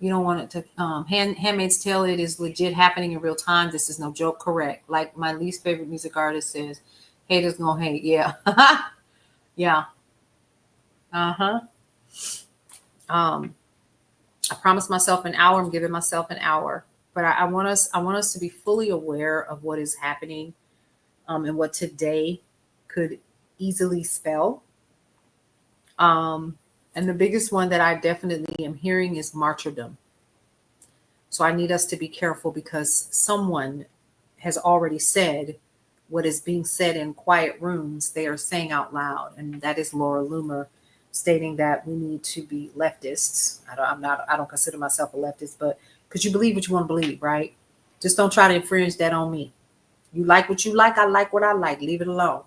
You don't want it to Handmaid's Tale, it is legit happening in real time. This is no joke. Correct. Like my least favorite music artist says, haters gonna hate. Yeah. Yeah. I promised myself an hour. I'm giving myself an hour, but I want us to be fully aware of what is happening, and what today could easily spell. And the biggest one that I definitely am hearing is martyrdom. So I need us to be careful, because someone has already said what is being said in quiet rooms, they are saying out loud. And that is Laura Loomer stating that we need to be leftists. I don't consider myself a leftist, but because you believe what you want to believe, right? Just don't try to infringe that on me. You like what you like. I like what I like. Leave it alone,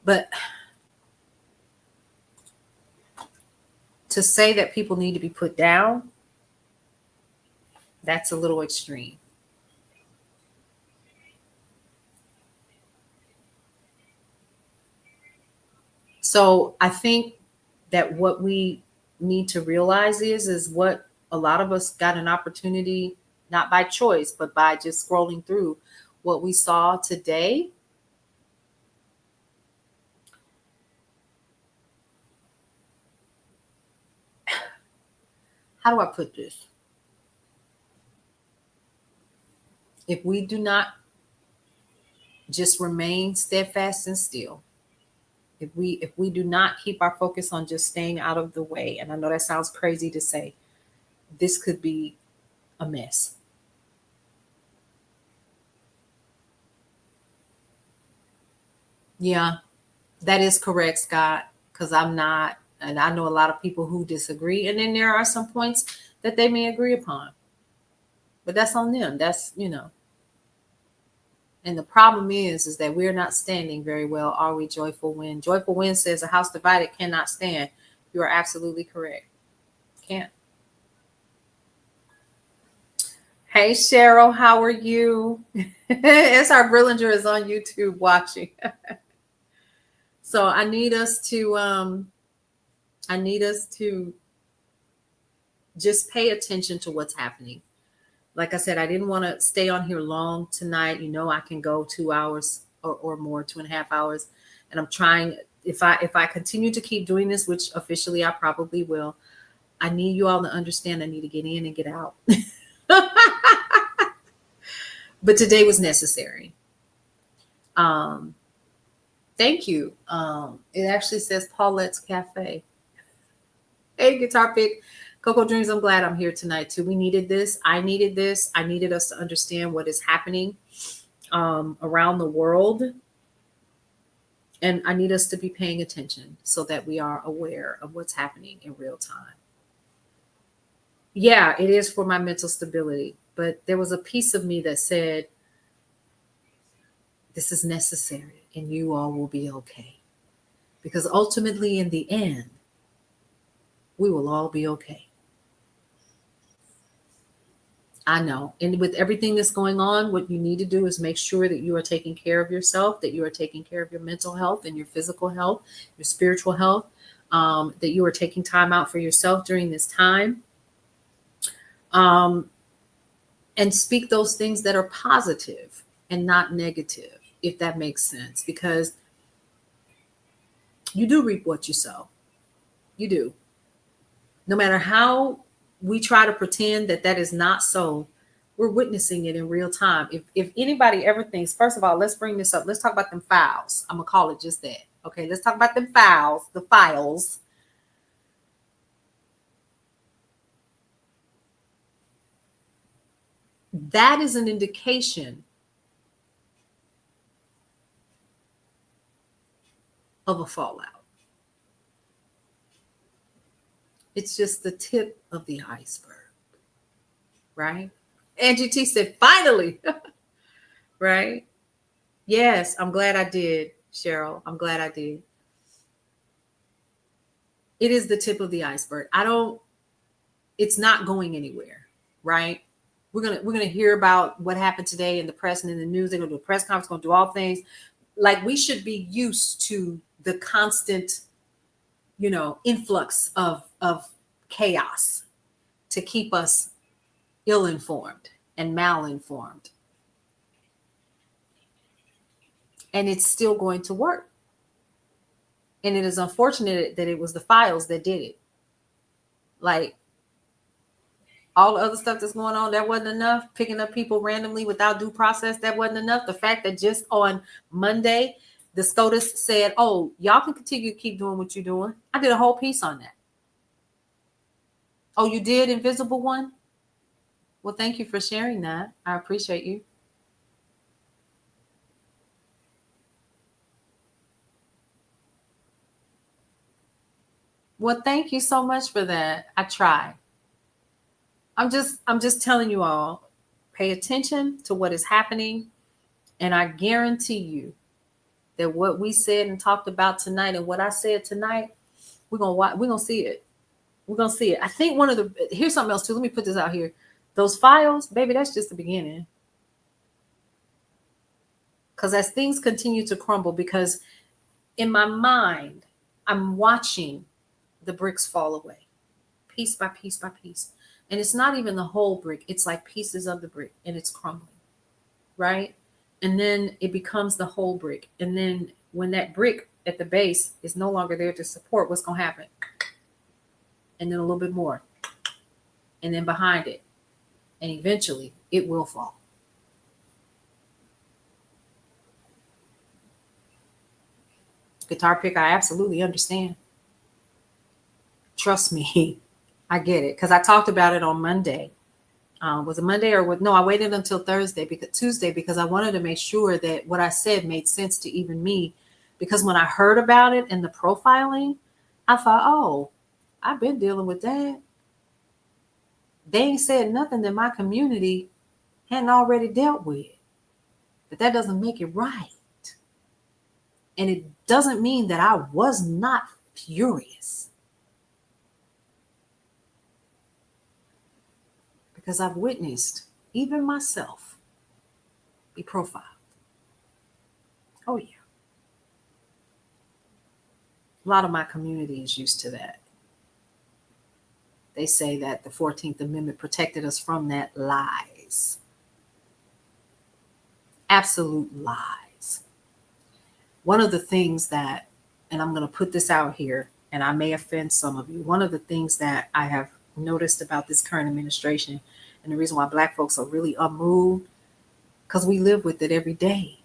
But to say that people need to be put down, that's a little extreme. So I think that what we need to realize is what a lot of us got an opportunity, not by choice, but by just scrolling through what we saw today. How do I put this? If we do not just remain steadfast and still, if we do not keep our focus on just staying out of the way, and I know that sounds crazy to say, this could be a mess. Yeah, that is correct, Scott, because I'm not, and I know a lot of people who disagree, and then there are some points that they may agree upon, but that's on them. That's, and the problem is that we're not standing very well, are we, Joyful Wind? Joyful Wind says a house divided cannot stand. You are absolutely correct. Can't. Hey, Cheryl, how are you? S.R. Brillinger is on YouTube watching. So I need us to just pay attention to what's happening. Like I said, I didn't want to stay on here long tonight. I can go 2 hours or more, 2.5 hours. And I'm trying, if I continue to keep doing this, which officially I probably will, I need you all to understand I need to get in and get out. But today was necessary. Thank you. It actually says Paulette's Cafe. Hey, Guitar Pick, Coco Dreams, I'm glad I'm here tonight too. We needed this. I needed this. I needed us to understand what is happening around the world. And I need us to be paying attention so that we are aware of what's happening in real time. Yeah, it is for my mental stability. But there was a piece of me that said, this is necessary and you all will be okay. Because ultimately, in the end, we will all be okay. I know. And with everything that's going on, what you need to do is make sure that you are taking care of yourself, that you are taking care of your mental health and your physical health, your spiritual health, that you are taking time out for yourself during this time. And speak those things that are positive and not negative, if that makes sense, because you do reap what you sow. You do. No matter how we try to pretend that that is not so, we're witnessing it in real time. If anybody ever thinks, first of all, let's bring this up. Let's talk about them files. I'm going to call it just that. Okay, let's talk about them files, the files. That is an indication of a fallout. It's just the tip of the iceberg, right? Angie T said, finally, right? Yes, I'm glad I did, Cheryl. I'm glad I did. It is the tip of the iceberg. It's not going anywhere, right? We're gonna hear about what happened today in the press and in the news. They're gonna do a press conference, gonna do all things. Like, we should be used to the constant, influx of chaos to keep us ill-informed and malinformed. And it's still going to work. And it is unfortunate that it was the files that did it. Like, all the other stuff that's going on, that wasn't enough. Picking up people randomly without due process, that wasn't enough. The fact that just on Monday, the SCOTUS said, oh, y'all can continue to keep doing what you're doing. I did a whole piece on that. Oh, you did, Invisible One? Well, thank you for sharing that. I appreciate you. Well, thank you so much for that. I try. I'm just telling you all, pay attention to what is happening. And I guarantee you that what we said and talked about tonight and what I said tonight, we're gonna see it. We're gonna see it. I think here's something else too. Let me put this out here. Those files, baby, that's just the beginning. Because as things continue to crumble, because in my mind, I'm watching the bricks fall away, piece by piece by piece. And it's not even the whole brick. It's like pieces of the brick and it's crumbling, right? And then it becomes the whole brick. And then when that brick at the base is no longer there to support, what's going to happen? And then a little bit more. And then behind it. And eventually it will fall. Guitar Pick, I absolutely understand. Trust me. I get it, because I talked about it on Monday. Was it Monday or what? No, I waited until Tuesday, because I wanted to make sure that what I said made sense to even me. Because when I heard about it and the profiling, I thought, oh, I've been dealing with that. They ain't said nothing that my community hadn't already dealt with. But that doesn't make it right. And it doesn't mean that I was not furious. Because I've witnessed even myself be profiled. Oh, yeah. A lot of my community is used to that. They say that the 14th Amendment protected us from that. Lies. Absolute lies. One of the things that and I'm going to put this out here, and I may offend some of you. One of the things that I have noticed about this current administration, and the reason why Black folks are really unmoved, because we live with it every day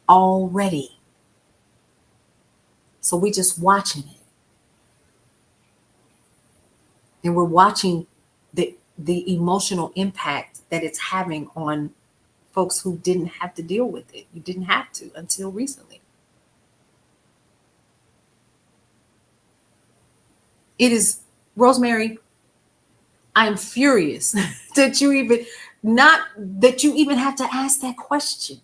already. So we just watching it. And we're watching the emotional impact that it's having on folks who didn't have to deal with it. You didn't have to until recently. It is, Rosemary, I am furious that you even have to ask that question.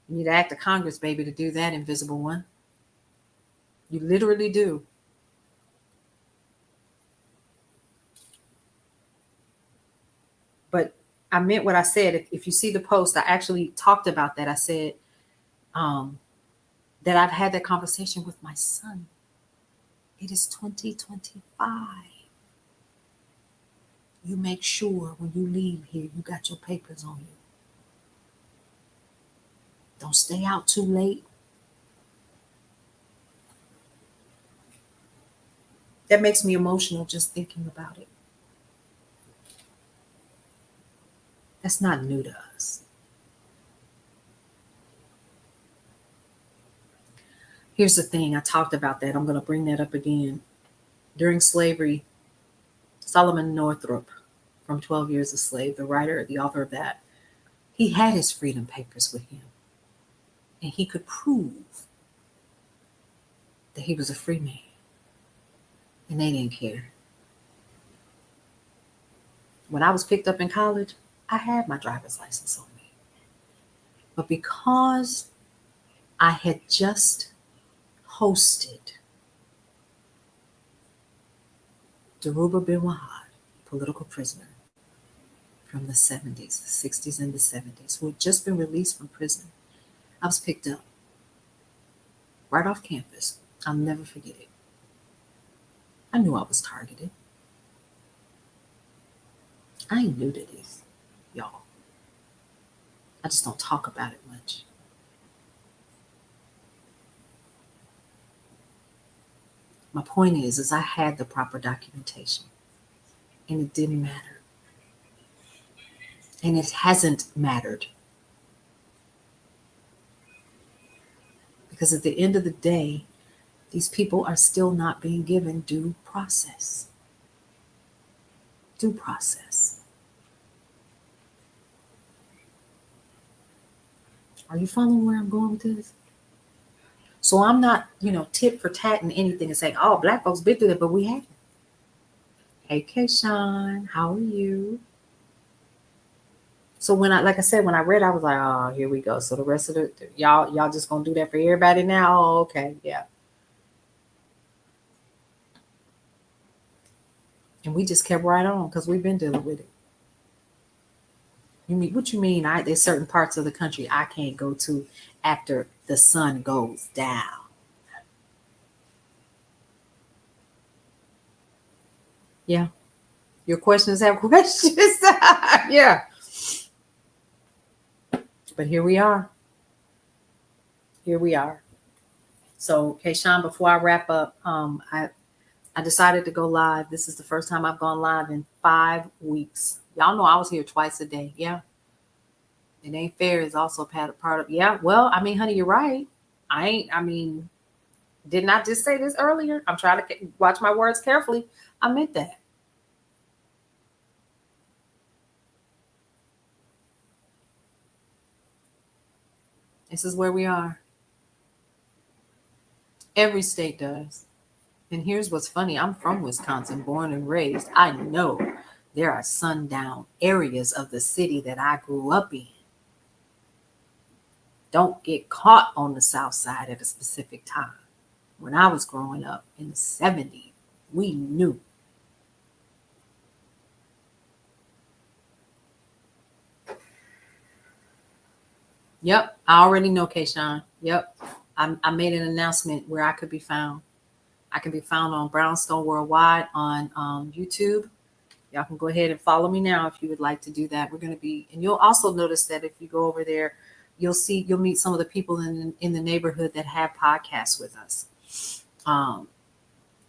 You need to act to Congress, baby, to do that, invisible one. You literally do. But I meant what I said. If you see the post, I actually talked about that. I said that I've had that conversation with my son. It is 2025. You make sure when you leave here, you got your papers on you. Don't stay out too late. That makes me emotional just thinking about it. That's not new to us. Here's the thing. I talked about that. I'm going to bring that up again. During slavery, Solomon Northup, from 12 Years a Slave, the writer, the author of that, he had his freedom papers with him. And he could prove that he was a free man. And they didn't care. When I was picked up in college, I had my driver's license on me. But because I had just hosted Dhoruba bin Wahad, political prisoner from the 70s, the 60s and the 70s, who had just been released from prison, I was picked up right off campus. I'll never forget it. I knew I was targeted. I ain't new to this, y'all. I just don't talk about it much. My point is I had the proper documentation, and it didn't matter. And it hasn't mattered. Because at the end of the day, these people are still not being given due process. Due process. Are you following where I'm going with this? So I'm not, tit for tat and anything and saying, oh, Black folks been through that, but we haven't. Hey, Kayshawn, how are you? So when I read, I was like, oh, here we go. So the rest of y'all just gonna do that for everybody now? Oh, okay, yeah. And we just kept right on because we've been dealing with it. What you mean? There's certain parts of the country I can't go to after the sun goes down. Yeah. Your questions have questions. Yeah. But here we are. Here we are. So, Kayshawn, before I wrap up, I decided to go live. This is the first time I've gone live in 5 weeks. Y'all know I was here twice a day. Yeah. It ain't fair is also part of, yeah. Well, I mean, honey, you're right. Didn't I just say this earlier? I'm trying to watch my words carefully. I meant that. This is where we are. Every state does. And here's what's funny. I'm from Wisconsin, born and raised. I know there are sundown areas of the city that I grew up in. Don't get caught on the south side at a specific time. When I was growing up in the 70s, we knew. Yep, I already know, Kayshawn. Yep, I made an announcement where I could be found. I can be found on Brownstone Worldwide on YouTube. Y'all can go ahead and follow me now if you would like to do that. We're going to be, and you'll also notice that if you go over there you'll meet some of the people in the neighborhood that have podcasts with us. And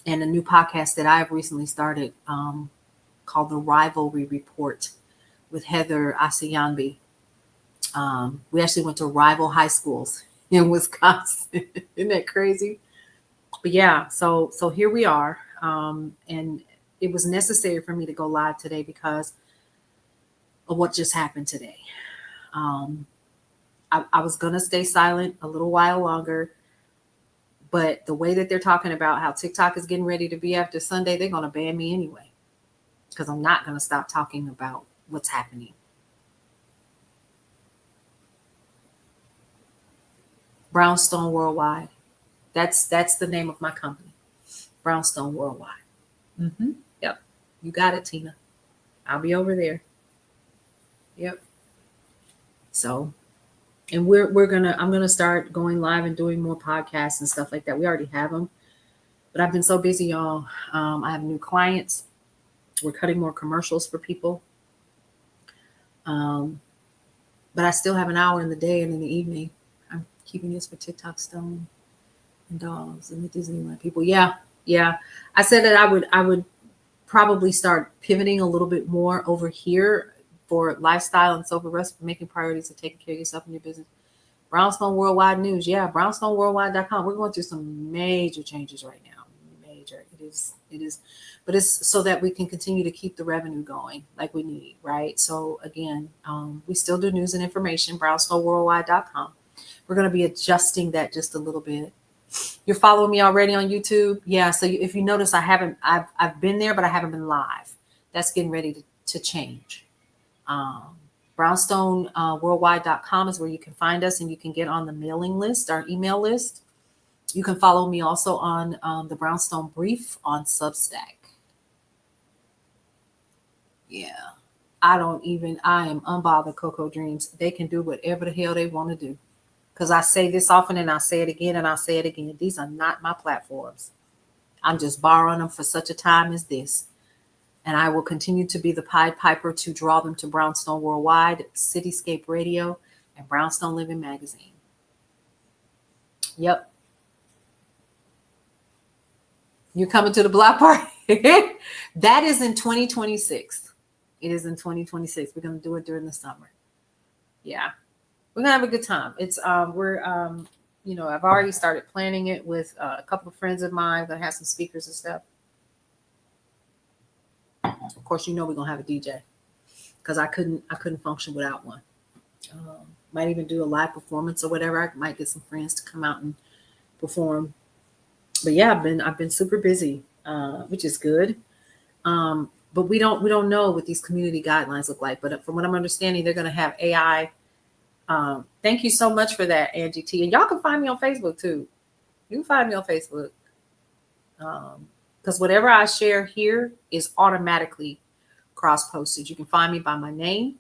a new podcast that I've recently started called The Rivalry Report with Heather Asiyanbi. We actually went to rival high schools in Wisconsin. Isn't that crazy? But yeah, so here we are. And it was necessary for me to go live today because of what just happened today. I was going to stay silent a little while longer, but the way that they're talking about how TikTok is getting ready to be after Sunday, they're going to ban me anyway, because I'm not going to stop talking about what's happening. Brownstone Worldwide. That's the name of my company. Brownstone Worldwide. Yep. You got it, Tina. I'll be over there. Yep. So, and I'm gonna start going live and doing more podcasts and stuff like that. We already have them, but I've been so busy, y'all. I have new clients. We're cutting more commercials for people. But I still have an hour in the day and in the evening. I'm keeping this for TikTok Stone and dogs and the Disneyland people. Yeah. I said that I would probably start pivoting a little bit more over here for lifestyle and self-arrest, making priorities of taking care of yourself and your business. Brownstone Worldwide News. Yeah, brownstoneworldwide.com. We're going through some major changes right now. Major. It is. But it's so that we can continue to keep the revenue going like we need, right? So again, we still do news and information, brownstoneworldwide.com. We're going to be adjusting that just a little bit. You're following me already on YouTube? Yeah. So if you notice, I've been there, but I haven't been live. That's getting ready to change. Brownstoneworldwide.com is where you can find us, and you can get on the mailing list, our email list. You can follow me also on the Brownstone Brief on Substack. Yeah. I am unbothered, Coco Dreams. They can do whatever the hell they want to do. Because I say this often and I say it again and I say it again. These are not my platforms. I'm just borrowing them for such a time as this. And I will continue to be the Pied Piper to draw them to Brownstone Worldwide, Cityscape Radio, and Brownstone Living Magazine. Yep. You're coming to the block party? That is in 2026. It is in 2026. We're going to do it during the summer. Yeah. We're going to have a good time. It's, I've already started planning it with a couple of friends of mine. We're going to have some speakers and stuff. Of course, we're going to have a DJ because I couldn't function without one. Might even do a live performance or whatever. I might get some friends to come out and perform. But yeah, I've been super busy, which is good. But we don't know what these community guidelines look like. But from what I'm understanding, they're going to have AI. Thank you so much for that, Angie T. And y'all can find me on Facebook too. You can find me on Facebook. Because whatever I share here is automatically cross-posted. You can find me by my name.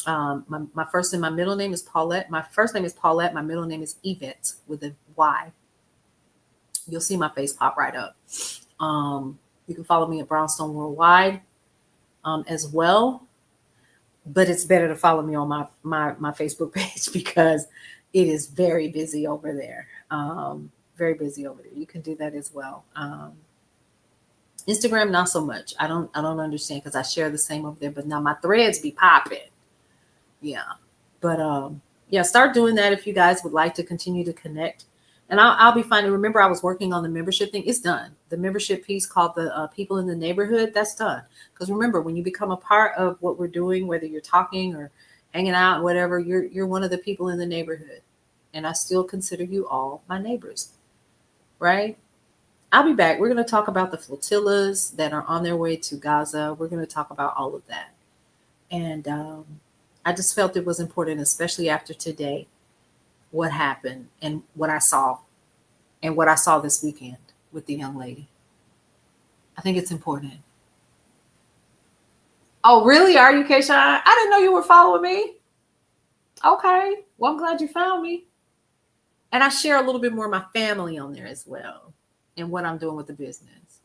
My first and my middle name is Paulette. My first name is Paulette. My middle name is Yvette with a Y. You'll see my face pop right up. You can follow me at Brownstone Worldwide as well. But it's better to follow me on my Facebook page because it is very busy over there. Very busy over there. You can do that as well. Instagram, not so much. I don't understand because I share the same over there. But now my threads be popping. Yeah. But start doing that if you guys would like to continue to connect. And I'll be fine. Remember, I was working on the membership thing. It's done. The membership piece called the People in the Neighborhood, that's done. Because remember, when you become a part of what we're doing, whether you're talking or hanging out, whatever, you're one of the people in the neighborhood. And I still consider you all my neighbors. Right? I'll be back. We're going to talk about the flotillas that are on their way to Gaza. We're going to talk about all of that. And I just felt it was important, especially after today, what happened and what I saw this weekend with the young lady. I think it's important. Oh, really? Are you, Keisha? I didn't know you were following me. Okay. Well, I'm glad you found me. And I share a little bit more of my family on there as well and what I'm doing with the business.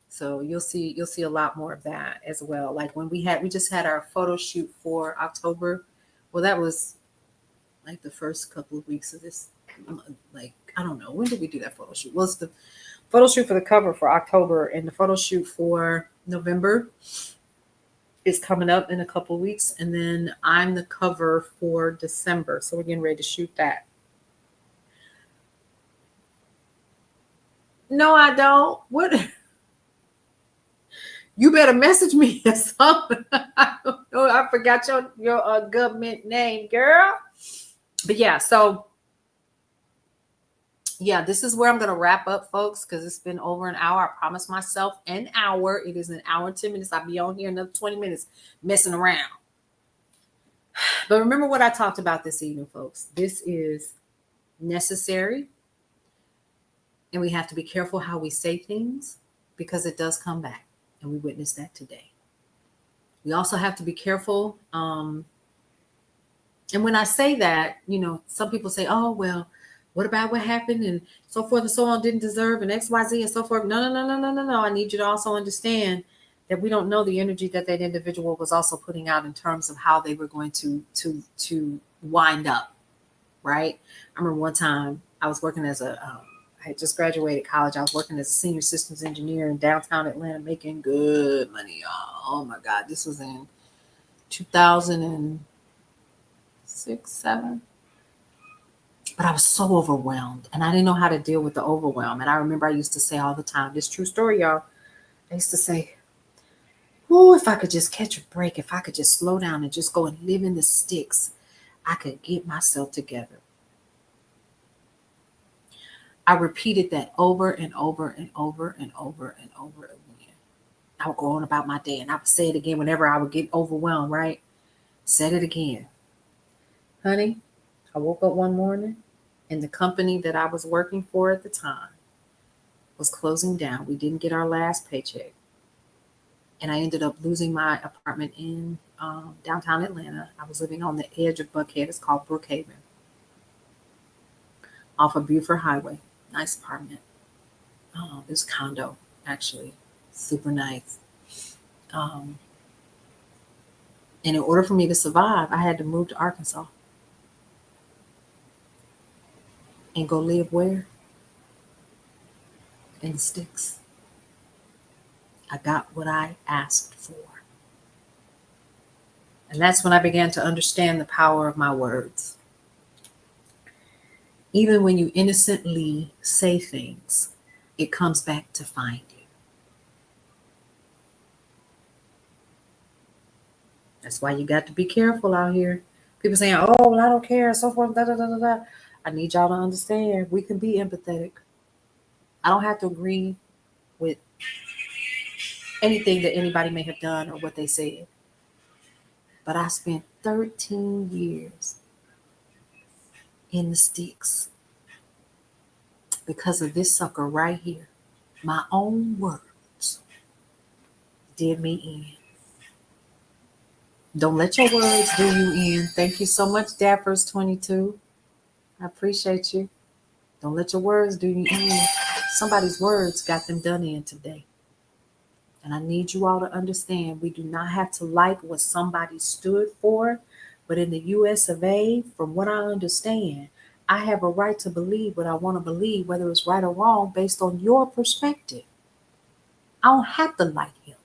So you'll see a lot more of that as well. Like when we just had our photo shoot for October. Well, that was like the first couple of weeks of this month. Like, I don't know, when did we do that photo shoot? Well, it's the photo shoot for the cover for October, and the photo shoot for November is coming up in a couple of weeks, and then I'm the cover for December, so we're getting ready to shoot that. No, I don't. What? You better message me or something. I don't know. I forgot your government name, girl. But yeah, so yeah, this is where I'm going to wrap up, folks, because it's been over an hour. I promised myself an hour. It is an hour and 10 minutes. I'll be on here another 20 minutes messing around. But remember what I talked about this evening, folks. This is necessary. And we have to be careful how we say things because it does come back. And we witnessed that today. We also have to be careful. And when I say that, you know, some people say, oh, well, what about what happened and so forth and so on, didn't deserve and XYZ and so forth. No. I need you to also understand that we don't know the energy that that individual was also putting out in terms of how they were going to wind up, right? I remember one time I was working as I had just graduated college. I was working as a senior systems engineer in downtown Atlanta, making good money, y'all. Oh my God, this was in 2006, 7. But I was so overwhelmed and I didn't know how to deal with the overwhelm. And I remember I used to say all the time, this true story, y'all. I used to say, oh, if I could just catch a break, if I could just slow down and just go and live in the sticks, I could get myself together. I repeated that over and over and over and over and over again. I would go on about my day and I would say it again whenever I would get overwhelmed, right? Said it again. Honey, I woke up one morning and the company that I was working for at the time was closing down. We didn't get our last paycheck. And I ended up losing my apartment in downtown Atlanta. I was living on the edge of Buckhead. It's called Brookhaven, off of Buford Highway. Nice apartment. It was a condo, actually. Super nice. And in order for me to survive, I had to move to Arkansas. And go live where? In the sticks. I got what I asked for. And that's when I began to understand the power of my words. Even when you innocently say things, it comes back to find you. That's why you got to be careful out here. People saying, oh, well, I don't care, so forth, da, da, da, da, da. I need y'all to understand, we can be empathetic. I don't have to agree with anything that anybody may have done or what they said. But I spent 13 years in the sticks because of this sucker right here. My own words did me in. Don't let your words do you in. Thank you so much, Dappers22. I appreciate you. Don't let your words do you in. Somebody's words got them done in today. And I need you all to understand, we do not have to like what somebody stood for, but in the US of A, from what I understand, I have a right to believe what I want to believe, whether it's right or wrong, based on your perspective. I don't have to like him.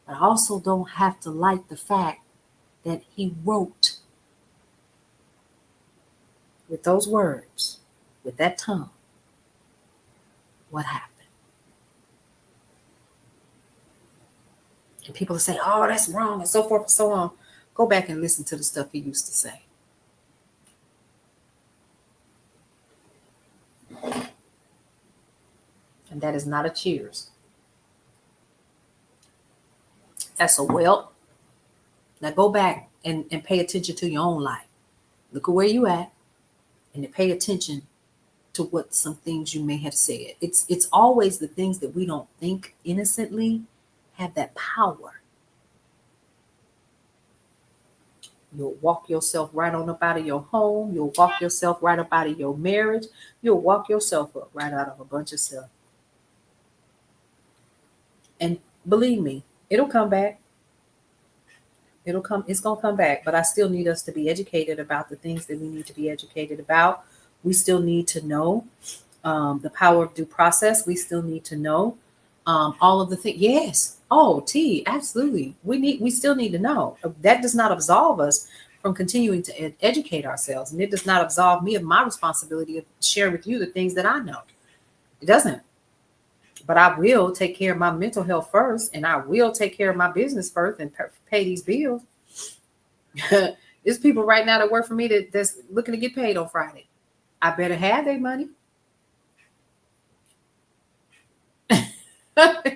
But I also don't have to like the fact that he wrote with those words, with that tongue, what happened. And people say, oh, that's wrong, and so forth and so on. Go back and listen to the stuff he used to say. And that is not a cheers. That's a well. Now go back and pay attention to your own life. Look at where you at and pay attention to what some things you may have said. It's always the things that we don't think innocently have that power. You'll walk yourself right on up out of your home. You'll walk yourself right up out of your marriage. You'll walk yourself up right out of a bunch of stuff. And believe me, it'll come back. It'll come, it's going to come back, but I still need us to be educated about the things that we need to be educated about. We still need to know the power of due process. We still need to know all of the things. Yes. Oh, T, absolutely. We still need to know. That does not absolve us from continuing to educate ourselves. And it does not absolve me of my responsibility of sharing with you the things that I know. It doesn't. But I will take care of my mental health first, and I will take care of my business first and pay these bills. There's people right now that work for me that's looking to get paid on Friday. I better have their money.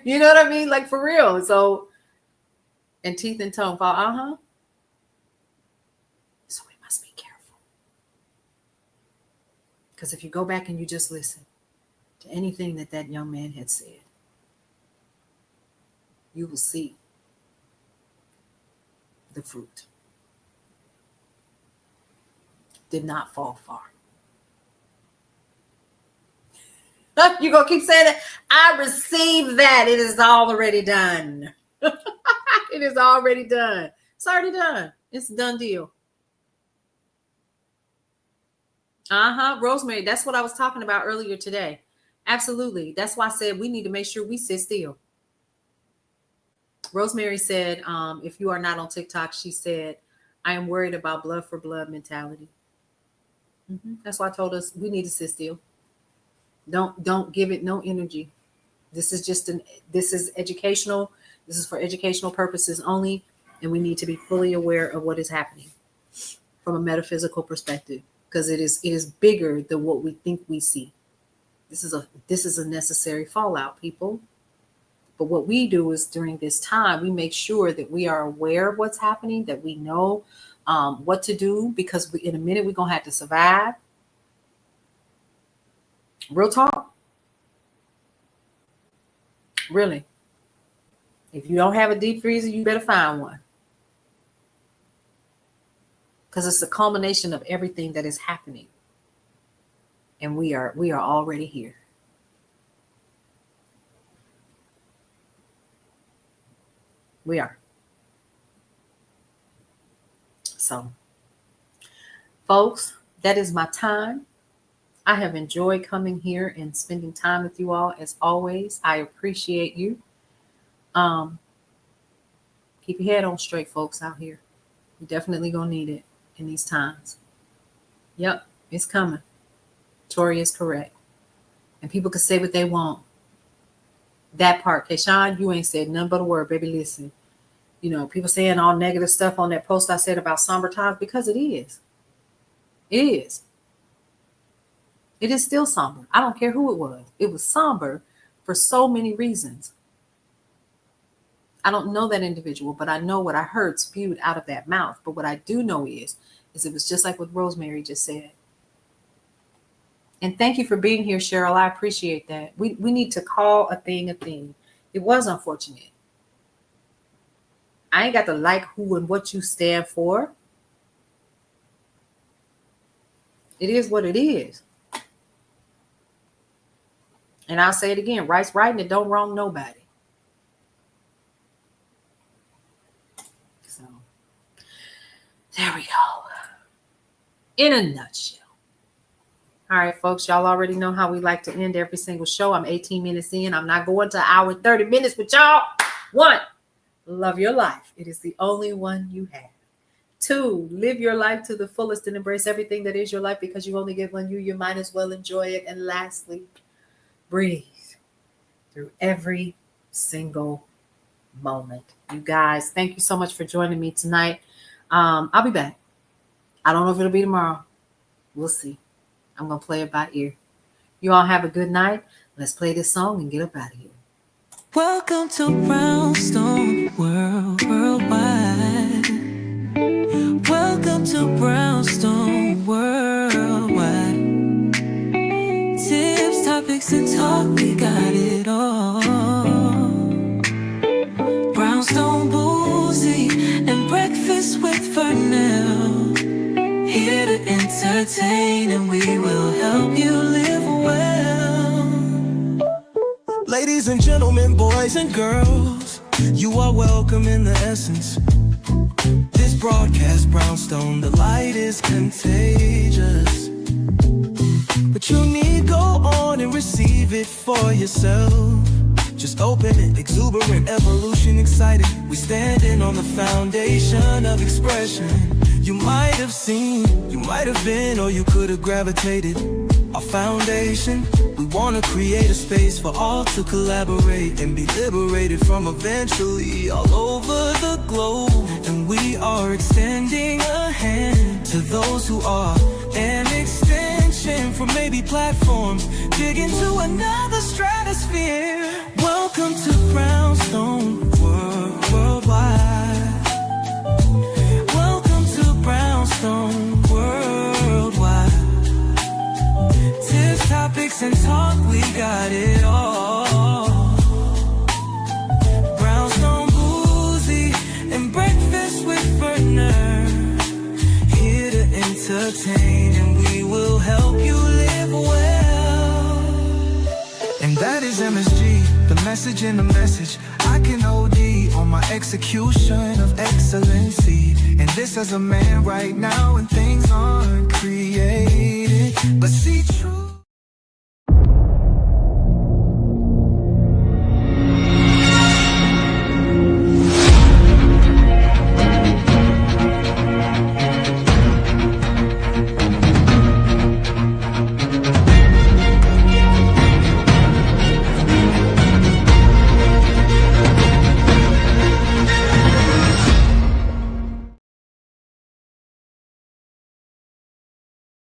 You know what I mean? Like, for real. So, and teeth and tongue fall. So we must be careful. Because if you go back and you just listen to anything that young man had said, you will see the fruit. Did not fall far. You're going to keep saying that? I received that. It is already done. It is already done. It's already done. It's a done deal. Rosemary, that's what I was talking about earlier today. Absolutely. That's why I said we need to make sure we sit still. Rosemary said, if you are not on TikTok, she said, I am worried about blood for blood mentality. That's why I told us we need to sit still. Don't give it no energy. This is this is educational. This is for educational purposes only. And we need to be fully aware of what is happening from a metaphysical perspective, because it is bigger than what we think we see. This is a necessary fallout, people. But what we do is during this time, we make sure that we are aware of what's happening, that we know what to do, because in a minute we're going to have to survive. Real talk. Really. If you don't have a deep freezer, you better find one. Because it's a culmination of everything that is happening. And we are already here. We are. So, folks, that is my time. I have enjoyed coming here and spending time with you all as always. I appreciate you. Keep your head on straight, folks, out here. You're definitely going to need it in these times. Yep, it's coming. Tori is correct. And people can say what they want. That part, Kayshawn, you ain't said nothing but a word, baby. Listen, people saying all negative stuff on that post I said about somber times, because it is. It is. It is still somber. I don't care who it was. It was somber for so many reasons. I don't know that individual, but I know what I heard spewed out of that mouth. But what I do know is it was just like what Rosemary just said. And thank you for being here, Cheryl. I appreciate that. We need to call a thing a thing. It was unfortunate. I ain't got to like who and what you stand for. It is what it is. And I'll say it again, right's right and it don't wrong nobody. So there we go. In a nutshell. All right, folks, y'all already know how we like to end every single show. I'm 18 minutes in. I'm not going to an hour and 30 minutes with y'all. 1, love your life. It is the only one you have. 2, live your life to the fullest and embrace everything that is your life, because you only get one you might as well enjoy it. And lastly, breathe through every single moment. You guys, thank you so much for joining me tonight. I'll be back. I don't know if it'll be tomorrow. We'll see. I'm going to play it by ear. You all have a good night. Let's play this song and get up out of here. Welcome to Brownstone Worldwide. Welcome to Brownstone Worldwide. Tips, topics, and talk, we got it all. Brownstone Boozy and Breakfast with Vernell. Here to entertain, and we will help you live well. Ladies and gentlemen, boys and girls, you are welcome in the essence. broadcast Brownstone, the light is contagious. But you need go on and receive it for yourself. Just open it, exuberant, evolution excited. We standing on the foundation of expression. You might have seen, you might have been, or you could have gravitated. Our foundation, we want to create a space for all to collaborate and be liberated from eventually all over the globe. And we are extending a hand to those who are an extension from maybe platforms, dig into another stratosphere. Welcome to Brownstone Worldwide. Welcome to Brownstone Worldwide. Tips, topics, and talk, we got it all. Brownstone Boozy and Breakfast with Bernard, here to entertain, and we will help you live well. And that is MSG, the message in the message. I can OD on my execution of excellency. And this as a man right now, and things aren't created, but see